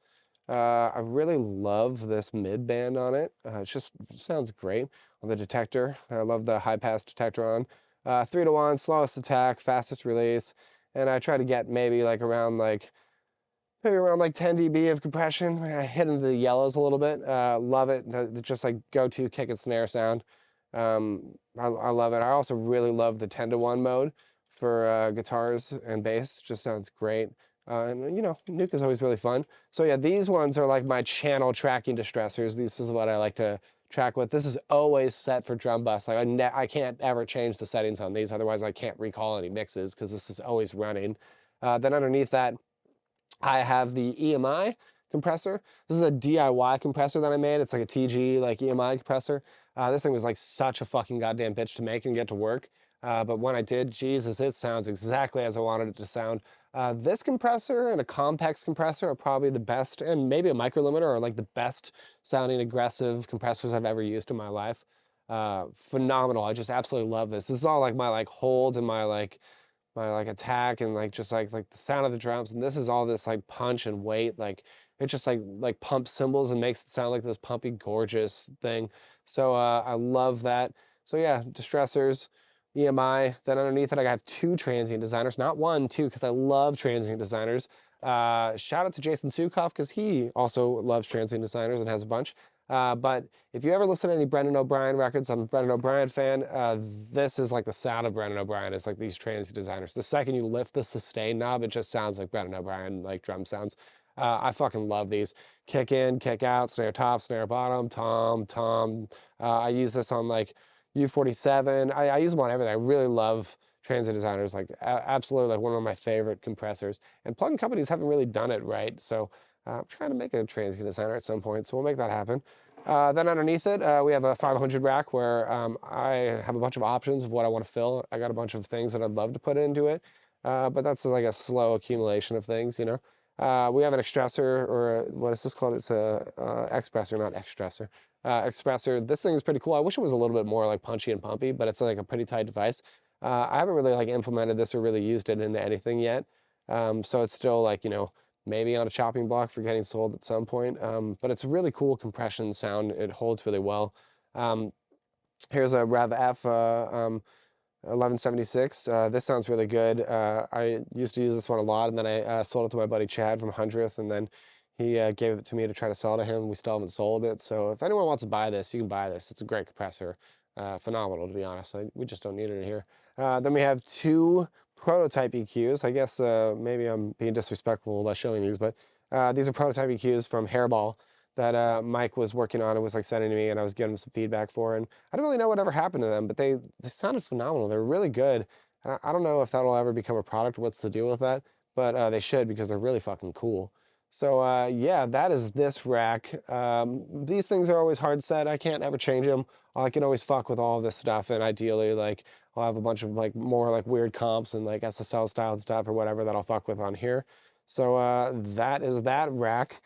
I really love this mid band on it. It just sounds great on the detector. I love the high pass detector on. 3-to-1, slowest attack, fastest release. And I try to get maybe around 10 dB of compression. I hit into the yellows a little bit. Love it. Just like go-to kick and snare sound. I love it. I also really love the 10-to-1 mode for guitars and bass. Just sounds great. And you know, nuke is always really fun. So yeah, these ones are like my channel tracking distressors. This is what I like to track with. This is always set for drum bus. Like I can't ever change the settings on these, otherwise I can't recall any mixes because this is always running. Then underneath that, I have the EMI compressor. This is a DIY compressor that I made. It's like a TG EMI compressor. This thing was like such a fucking goddamn bitch to make and get to work. But when I did, Jesus, it sounds exactly as I wanted it to sound. This compressor and a Compex compressor are probably the best, and maybe a microlimiter are like the best sounding aggressive compressors I've ever used in my life. Phenomenal. I just absolutely love this. This is all like my holds and my attack and just like the sound of the drums. And this is all this punch and weight. It just like pumps cymbals and makes it sound like this pumpy, gorgeous thing. So I love that. So yeah, distressors, EMI. Then underneath it, I have 2 transient designers, not 1, 2, because I love transient designers. Shout out to Jason Sukoff because he also loves transient designers and has a bunch. But if you ever listen to any Brendan O'Brien records, I'm a Brendan O'Brien fan. This is like the sound of Brendan O'Brien. It's like these transient designers. The second you lift the sustain knob, it just sounds like Brendan O'Brien, like drum sounds. I fucking love these. Kick in, kick out, snare top, snare bottom, tom, tom. I use this on like U47. I use them on everything. I really love transient designers, like absolutely like one of my favorite compressors. And plugin companies haven't really done it right. So I'm trying to make a transient designer at some point. So we'll make that happen. Then underneath it, we have a 500 rack where I have a bunch of options of what I want to fill. I got a bunch of things that I'd love to put into it, but that's like a slow accumulation of things, you know. We have an expressor, or what is this called? It's a expressor, not expressor. Expressor. This thing is pretty cool. I wish it was a little bit more like punchy and pumpy, but it's like a pretty tight device. I haven't really like implemented this or really used it into anything yet. So it's still like, you know, maybe on a chopping block for getting sold at some point. But it's a really cool compression sound. It holds really well. Here's a Rev F 1176. This sounds really good. I used to use this one a lot, and then I sold it to my buddy Chad from 100th, and then he gave it to me to try to sell to him. We still haven't sold it. So if anyone wants to buy this, you can buy this. It's a great compressor. Phenomenal, to be honest. We just don't need it here. Then we have two prototype EQs. I guess maybe I'm being disrespectful by showing these, but these are prototype EQs from Hairball that Mike was working on and was like sending to me, and I was getting some feedback for. And I don't really know whatever happened to them, but they sounded phenomenal. They're really good. And I don't know if that'll ever become a product. What's the deal with that? But they should, because they're really fucking cool. So yeah, that is this rack. These things are always hard set. I can't ever change them. I can always fuck with all of this stuff, and ideally, like, I'll have a bunch of like more like weird comps and like SSL styled stuff or whatever that I'll fuck with on here. So that is that rack.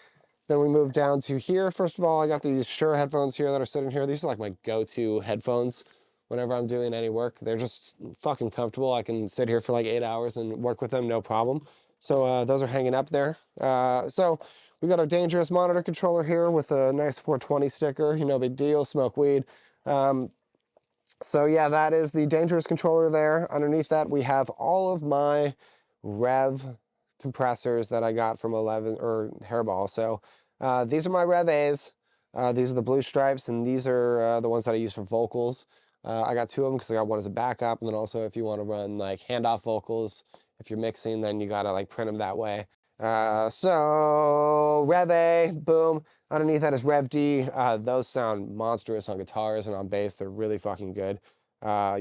Then we move down to here. First of all, I got these Shure headphones here that are sitting here. These are like my go-to headphones whenever I'm doing any work. They're just fucking comfortable. I can sit here for like 8 hours and work with them, no problem. So those are hanging up there. So we got our Dangerous monitor controller here with a nice 420 sticker. You know, big deal, smoke weed. So yeah, that is the Dangerous controller there. Underneath that, we have all of my Rev compressors that I got from 11 or Hairball. So these are my Rev A's. These are the blue stripes, and these are the ones that I use for vocals. I got two of them because I got one as a backup, and then also if you want to run like handoff vocals, if you're mixing, then you gotta like print them that way. So Rev A, boom. Underneath that is Rev D. Those sound monstrous on guitars and on bass. They're really fucking good.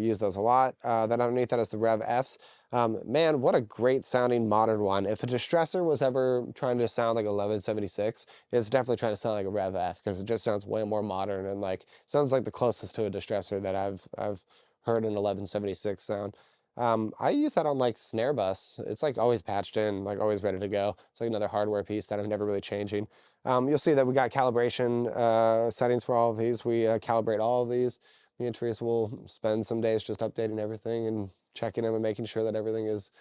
Use those a lot. Then underneath that is the Rev Fs. Man, what a great sounding modern one. If a distressor was ever trying to sound like 1176, it's definitely trying to sound like a Rev F, because it just sounds way more modern and like sounds like the closest to a distressor that I've heard an 1176 sound. I use that on like snare bus. It's like always patched in, like always ready to go. It's like another hardware piece that I'm never really changing. You'll see that we got calibration settings for all of these. We calibrate all of these. Me and Teresa will spend some days just updating everything and checking them and making sure that everything is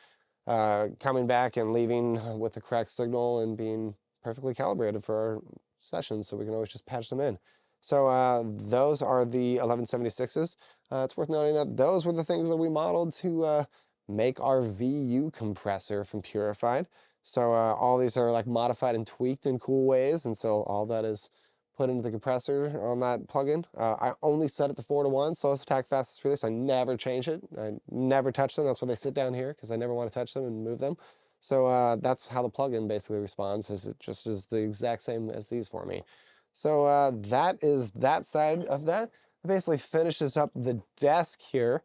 coming back and leaving with the correct signal and being perfectly calibrated for our sessions, so we can always just patch them in. So those are the 1176s. It's worth noting that those were the things that we modeled to make our VU compressor from Purified. So all these are like modified and tweaked in cool ways, and so all that is put into the compressor on that plugin. I only set it to 4:1, slowest attack, fastest release. I never change it. I never touch them. That's why they sit down here, because I never want to touch them and move them. So that's how the plugin basically responds. Is it just is the exact same as these for me. So that is that side of that. It basically finishes up the desk here.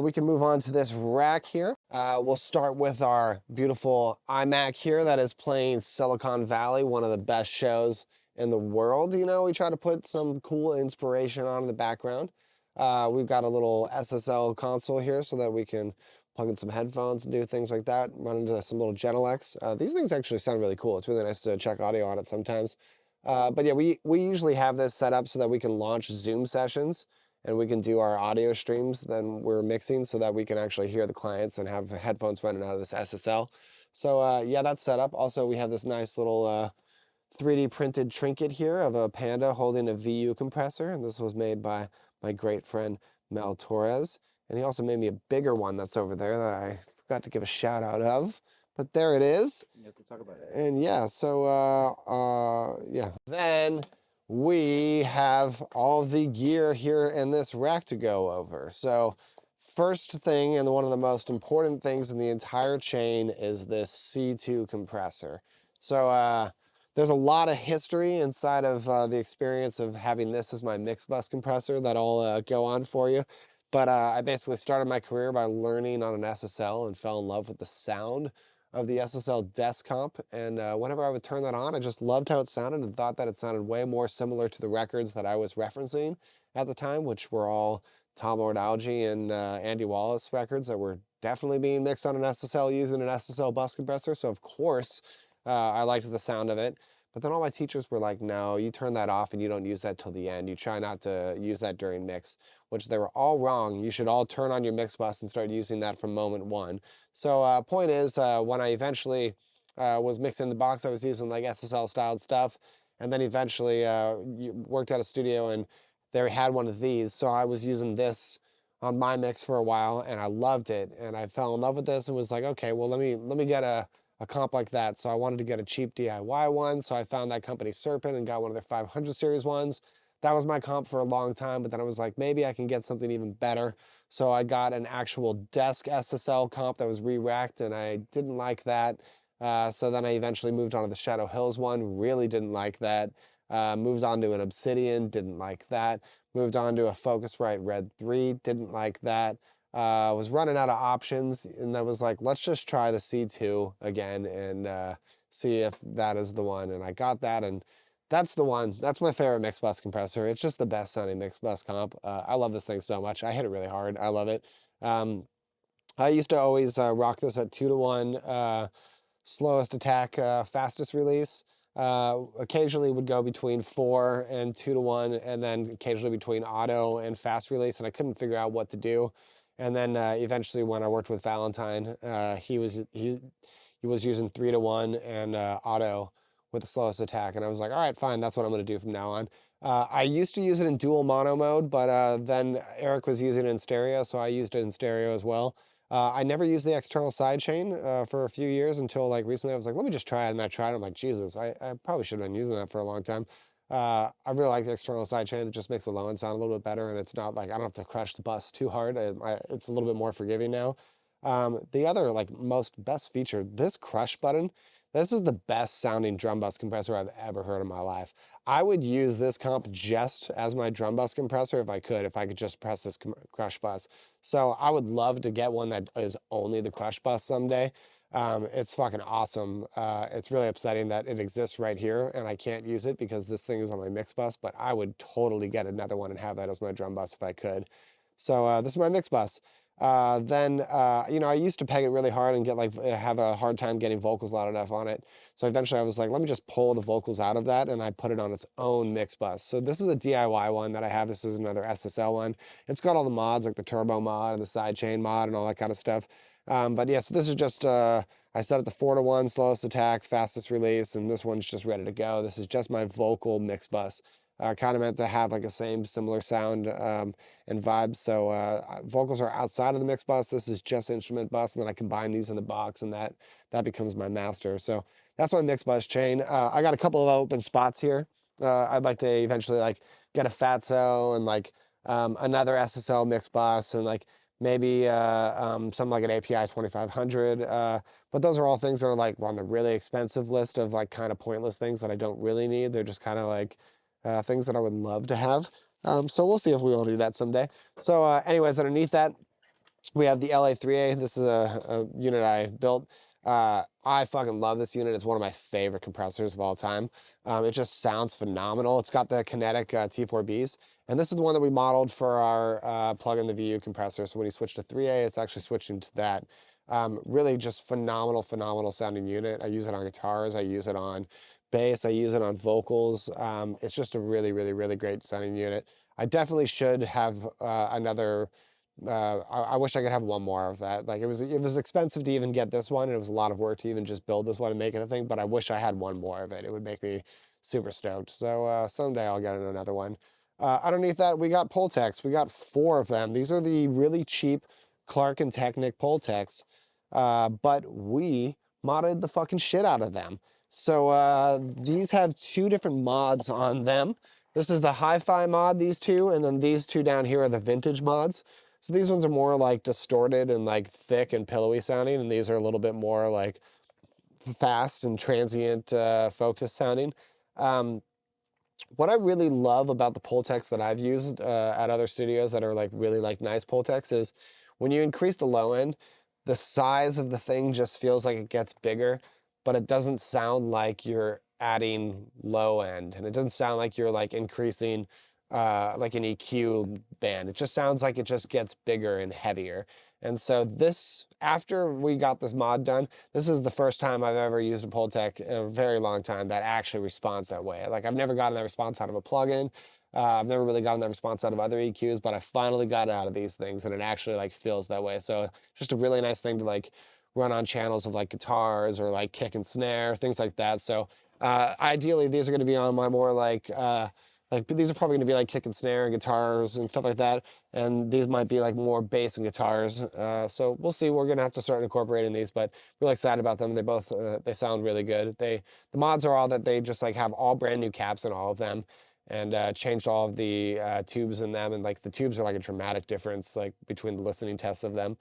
We can move on to this rack here. We'll start with our beautiful iMac here that is playing Silicon Valley, one of the best shows in the world. You know, we try to put some cool inspiration on in the background. We've got a little SSL console here so that we can plug in some headphones and do things like that, run into some little Genelecs. These things actually sound really cool. It's really nice to check audio on it sometimes. But yeah, we usually have this set up so that we can launch Zoom sessions and we can do our audio streams then we're mixing, so that we can actually hear the clients and have headphones running out of this SSL. So yeah, that's set up. Also, we have this nice little 3D printed trinket here of a Panda holding a VU compressor, and this was made by my great friend Mel Torres. And he also made me a bigger one that's over there that I forgot to give a shout out of, but there it is. You have to talk about it. And yeah, so yeah. Then we have all the gear here in this rack to go over. So first thing, and one of the most important things in the entire chain, is this C2 compressor. So there's a lot of history inside of the experience of having this as my mix bus compressor that I'll go on for you. But I basically started my career by learning on an SSL and fell in love with the sound of the SSL desk comp, and whenever I would turn that on, I just loved how it sounded and thought that it sounded way more similar to the records that I was referencing at the time, which were all Tom Lord Alge and Andy Wallace records that were definitely being mixed on an SSL using an SSL bus compressor. So of course, I liked the sound of it. But then all my teachers were like, no, you turn that off and you don't use that till the end. You try not to use that during mix, which they were all wrong. You should all turn on your mix bus and start using that from moment one. So point is, when I eventually was mixing the box, I was using like SSL styled stuff, and then eventually worked at a studio and they had one of these. So I was using this on my mix for a while, and I loved it, and I fell in love with this and was like, okay, well let me get a comp like that. So I wanted to get a cheap DIY one. So I found that company Serpent and got one of their 500 series ones. That was my comp for a long time, but then I was like, maybe I can get something even better. So I got an actual desk SSL comp that was re-racked, and I didn't like that. So then I eventually moved on to the Shadow Hills one, really didn't like that. Moved on to an Obsidian, didn't like that. Moved on to a Focusrite Red 3, didn't like that. Was running out of options, and I was like, let's just try the C2 again and see if that is the one. And I got that, and that's the one. That's my favorite mix bus compressor. It's just the best sounding mix bus comp. I love this thing so much. I hit it really hard. I love it. I used to always rock this at 2-to-1, slowest attack, fastest release. Occasionally would go between 4 and 2-to-1, and then occasionally between auto and fast release, and I couldn't figure out what to do. And then eventually, when I worked with Valentine, he was using 3-to-1 and auto with the slowest attack, and I was like, all right, fine, that's what I'm going to do from now on. I used to use it in dual mono mode, but then Eric was using it in stereo, so I used it in stereo as well. I never used the external sidechain for a few years until like recently. I was like, let me just try it, and I tried it. I'm like, Jesus, I probably should have been using that for a long time. I really like the external sidechain. It just makes the low end sound a little bit better, and it's not like I don't have to crush the bus too hard. It's a little bit more forgiving now. The other like best feature, this crush button. This is the best sounding drum bus compressor I've ever heard in my life. I would use this comp just as my drum bus compressor if I could just press this crush bus. So I would love to get one that is only the crush bus someday. It's fucking awesome. It's really upsetting that it exists right here and I can't use it because this thing is on my mix bus, but I would totally get another one and have that as my drum bus if I could. So this is my mix bus. I used to peg it really hard and have a hard time getting vocals loud enough on it. So eventually I was like, let me just pull the vocals out of that, and I put it on its own mix bus. So this is a DIY one that I have. This is another SSL one. It's got all the mods like the turbo mod and the sidechain mod and all that kind of stuff. But yeah, so this is just, I set it to 4-to-1, slowest attack, fastest release, and this one's just ready to go. This is just my vocal mix bus. Kind of meant to have like a similar sound and vibes. So vocals are outside of the mix bus. This is just instrument bus, and then I combine these in the box, and that becomes my master. So that's my mix bus chain. I got a couple of open spots here. I'd like to eventually like get a Fatso and like another SSL mix bus and like maybe something like an API 2500. But those are all things that are like on the really expensive list of like kind of pointless things that I don't really need. They're just kind of like things that I would love to have. So we'll see if we will do that someday. So anyways, underneath that, we have the LA3A. This is a unit I built. I fucking love this unit. It's one of my favorite compressors of all time. It just sounds phenomenal. It's got the kinetic T4Bs. And this is the one that we modeled for our plug-in the VU compressor. So when you switch to 3A, it's actually switching to that. Really just phenomenal sounding unit. I use it on guitars. I use it on bass. I use it on vocals. It's just a really great sounding unit. I definitely should have another. I wish I could have one more of that. Like it was expensive to even get this one, and it was a lot of work to even just build this one and make it a thing. But I wish I had one more of it. It would make me super stoked. So someday I'll get another one. Underneath that, we got Pultecs. We got 4 of them. These are the really cheap Clark and Technic Pultecs, but we modded the fucking shit out of them. So these have 2 different mods on them. This is the hi-fi mod, these two, and then these two down here are the vintage mods. So these ones are more like distorted and like thick and pillowy sounding, and these are a little bit more like fast and transient focus sounding. Um, what I really love about the Pultecs that I've used at other studios that are like really like nice Pultecs is when you increase the low end, the size of the thing just feels like it gets bigger, but it doesn't sound like you're adding low end, and it doesn't sound like you're like increasing like an EQ band. It just sounds like it just gets bigger and heavier. And so this, after we got this mod done, this is the first time I've ever used a Pultec in a very long time that actually responds that way. Like I've never gotten that response out of a plugin. I've never really gotten that response out of other EQs, but I finally got it out of these things, and it actually like feels that way. So just a really nice thing to like run on channels of like guitars or like kick and snare, things like that. So ideally, these are going to be on my more like these are probably going to be like kick and snare and guitars and stuff like that, and these might be like more bass and guitars. So we'll see. We're going to have to start incorporating these, but really excited about them. They both they sound really good. The mods are all that they just like have all brand new caps in all of them, and changed all of the tubes in them, and like the tubes are like a dramatic difference like between the listening tests of them.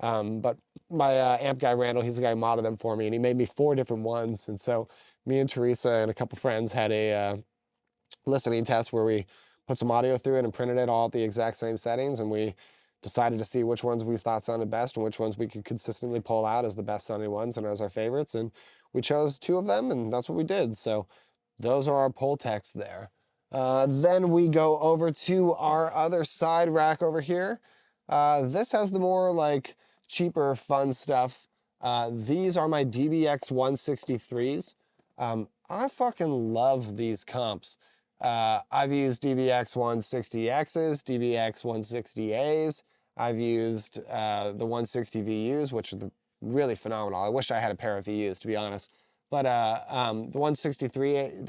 But my amp guy Randall, he's the guy who modded them for me, and he made me 4 different ones. And so me and Teresa and a couple friends had a listening test where we put some audio through it and printed it all at the exact same settings, and we decided to see which ones we thought sounded best and which ones we could consistently pull out as the best sounding ones and as our favorites, and we chose 2 of them, and that's what we did. So those are our Pultecs there. Then we go over to our other side rack over here. This has the more like cheaper fun stuff. These are my DBX 163s. I fucking love these comps. I've used DBX 160Xs, DBX 160As. I've used the 160 VUs, which are really phenomenal. I wish I had a pair of VUs, to be honest. But the 163,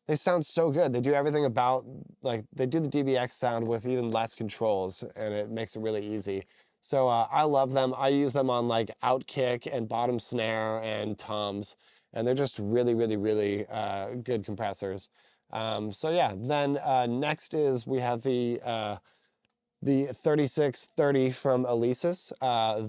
they sound so good. They do everything about, like, they do the DBX sound with even less controls, and it makes it really easy. So I love them. I use them on like outkick and bottom snare and toms, and they're just really, really, really good compressors. So yeah, then next is we have the 3630 from Alesis.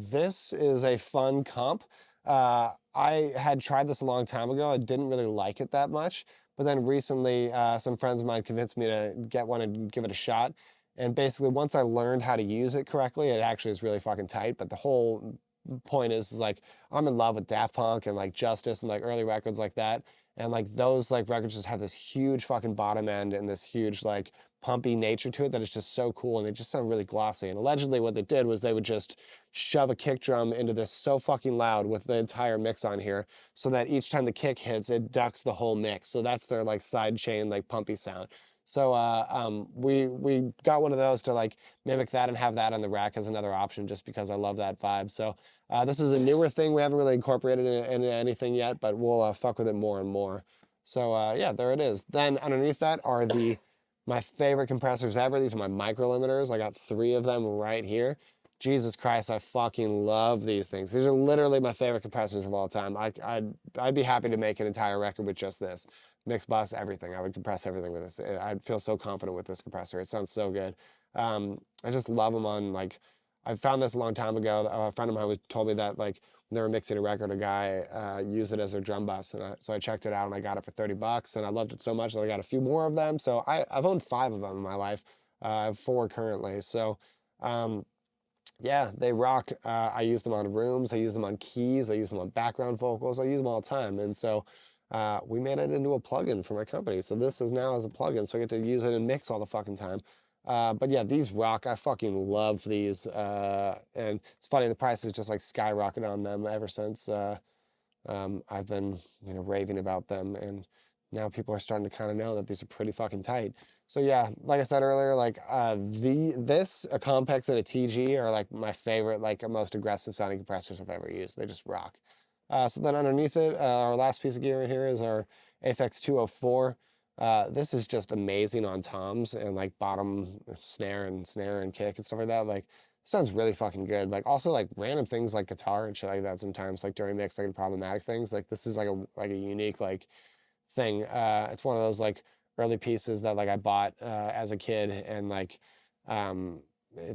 This is a fun comp. I had tried this a long time ago. I didn't really like it that much, but then recently some friends of mine convinced me to get one and give it a shot. And basically, once I learned how to use it correctly, it actually is really fucking tight. But the whole point is like I'm in love with Daft Punk and like Justice and like early records like that. And like those like records just have this huge fucking bottom end and this huge like pumpy nature to it that is just so cool, and they just sound really glossy. And allegedly what they did was they would just shove a kick drum into this so fucking loud with the entire mix on here, so that each time the kick hits, it ducks the whole mix. So that's their like side chain, like pumpy sound. So we got one of those to like mimic that and have that on the rack as another option, just because I love that vibe. So this is a newer thing. We haven't really incorporated it into anything yet, but we'll fuck with it more and more. So yeah, there it is. Then underneath that are my favorite compressors ever. These are my micro limiters. I got 3 of them right here. Jesus Christ, I fucking love these things. These are literally my favorite compressors of all time. I'd be happy to make an entire record with just this. Mix, bus, everything. I would compress everything with this. I'd feel so confident with this compressor. It sounds so good. I just love them on like, I found this a long time ago. A friend of mine told me that like when they were mixing a record, a guy used it as their drum bus, and so I checked it out and I got it for $30, and I loved it so much that I got a few more of them. So I've owned 5 of them in my life. I have 4 currently. So yeah, they rock. I use them on rooms. I use them on keys. I use them on background vocals. I use them all the time. And so we made it into a plugin for my company. So this is now as a plugin, so I get to use it and mix all the fucking time. But yeah, these rock. I fucking love these. And it's funny, the price is just like skyrocketed on them ever since I've been, raving about them. And now people are starting to kind of know that these are pretty fucking tight. So yeah, like I said earlier, like a Compex and a TG are like my favorite, like most aggressive sounding compressors I've ever used. They just rock. So then underneath it, our last piece of gear in here is our Aphex 204. This is just amazing on toms and like bottom snare and kick and stuff like that. Like, it sounds really fucking good. Like also like random things like guitar and shit like that sometimes, like during mix, like problematic things. Like this is like a unique like thing. It's one of those like early pieces that like I bought as a kid, and like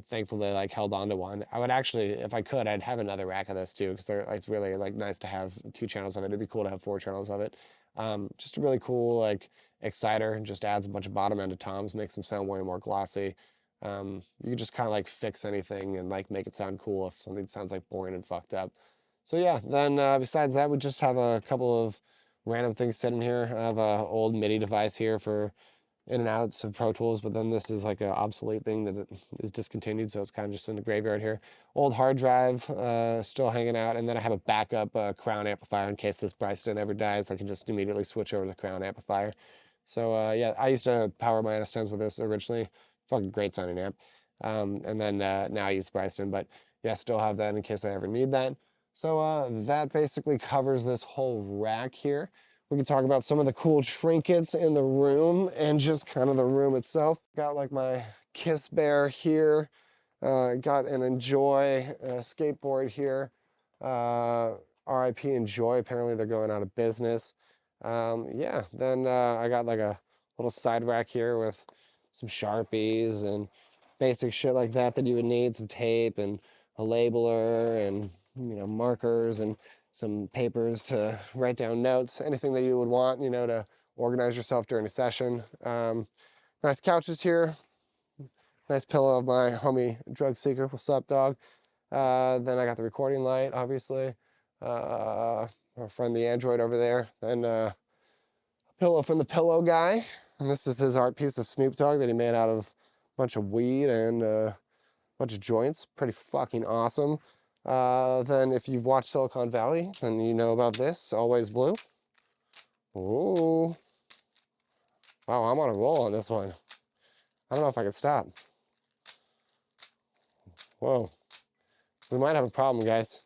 thankfully like held on to one. I would actually, if I could, I'd have another rack of this too, because it's really like nice to have 2 channels of it. It'd be cool to have 4 channels of it. Just a really cool like exciter, and just adds a bunch of bottom end of toms, makes them sound way more glossy. You can just kind of like fix anything and like make it sound cool if something sounds like boring and fucked up. So yeah, then besides that, we just have a couple of random things sitting here. I have a old MIDI device here for in and outs of Pro Tools, but then this is like an obsolete thing that is discontinued, so it's kind of just in the graveyard here. Old hard drive, still hanging out, and then I have a backup Crown amplifier in case this Bryston ever dies. I can just immediately switch over to the Crown amplifier. So yeah, I used to power my NS10s with this originally. Fucking great sounding amp. And then now I use Bryston, but yeah, still have that in case I ever need that. So that basically covers this whole rack here. We can talk about some of the cool trinkets in the room and just kind of the room itself. Got like my Kiss Bear here. Got an Enjoy skateboard here. RIP Enjoy, apparently they're going out of business. Yeah, then I got like a little side rack here with some Sharpies and basic shit like that you would need, some tape and a labeler and markers and some papers to write down notes, anything that you would want, to organize yourself during a session. Nice couches here. Nice pillow of my homie Drug Seeker. What's up, dog? Then I got the recording light, obviously. Our friend the Android over there. Then a pillow from the Pillow Guy. And this is his art piece of Snoop Dogg that he made out of a bunch of weed and a bunch of joints. Pretty fucking awesome. Then if you've watched Silicon Valley, then you know about this. Always Blue. Ooh. Wow, I'm on a roll on this one. I don't know if I can stop. Whoa. We might have a problem, guys.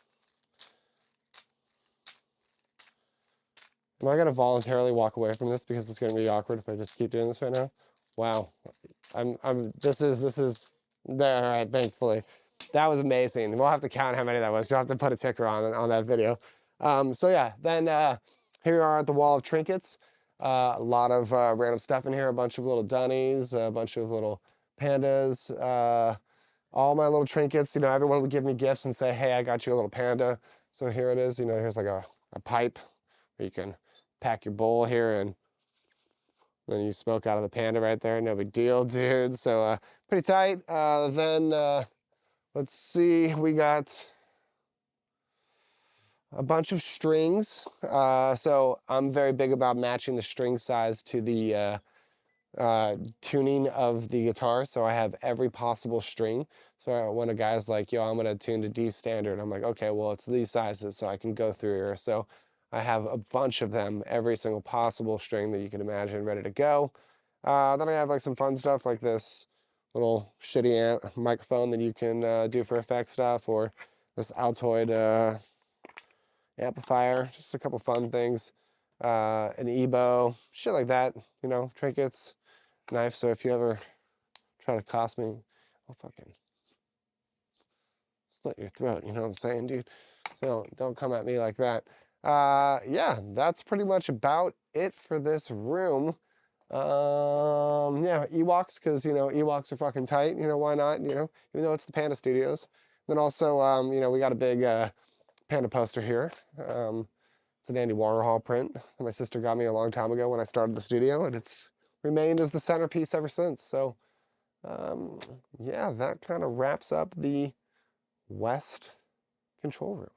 Am I gonna voluntarily walk away from this because it's gonna be awkward if I just keep doing this right now? Wow. This is there, all right, thankfully. That was amazing. We'll have to count how many that was. You'll have to put a ticker on that video. So yeah, then here we are at the wall of trinkets. A lot of random stuff in here, a bunch of little dunnies, a bunch of little pandas, all my little trinkets. Everyone would give me gifts and say, hey, I got you a little panda. So here it is. Here's like a pipe where you can pack your bowl here, and then you smoke out of the Panda right there. No big deal, dude. So pretty tight. Then let's see, we got a bunch of strings. So I'm very big about matching the string size to the tuning of the guitar. So I have every possible string. So when a guy's like, yo, I'm gonna tune to D standard, I'm like, okay, well, it's these sizes, so I can go through here. So I have a bunch of them, every single possible string that you can imagine, ready to go. Then I have like some fun stuff like this little shitty microphone that you can do for effect stuff, or this Altoid amplifier, just a couple fun things. An EBO, shit like that, trinkets, knife. So if you ever try to cost me, I'll fucking slit your throat, you know what I'm saying, dude? So don't come at me like that. Yeah, that's pretty much about it for this room. Yeah, Ewoks, because Ewoks are fucking tight. Why not? Even though it's the Panda Studios. Then also, we got a big Panda poster here. It's an Andy Warhol print that my sister got me a long time ago when I started the studio, and it's remained as the centerpiece ever since. So yeah, that kind of wraps up the West control room.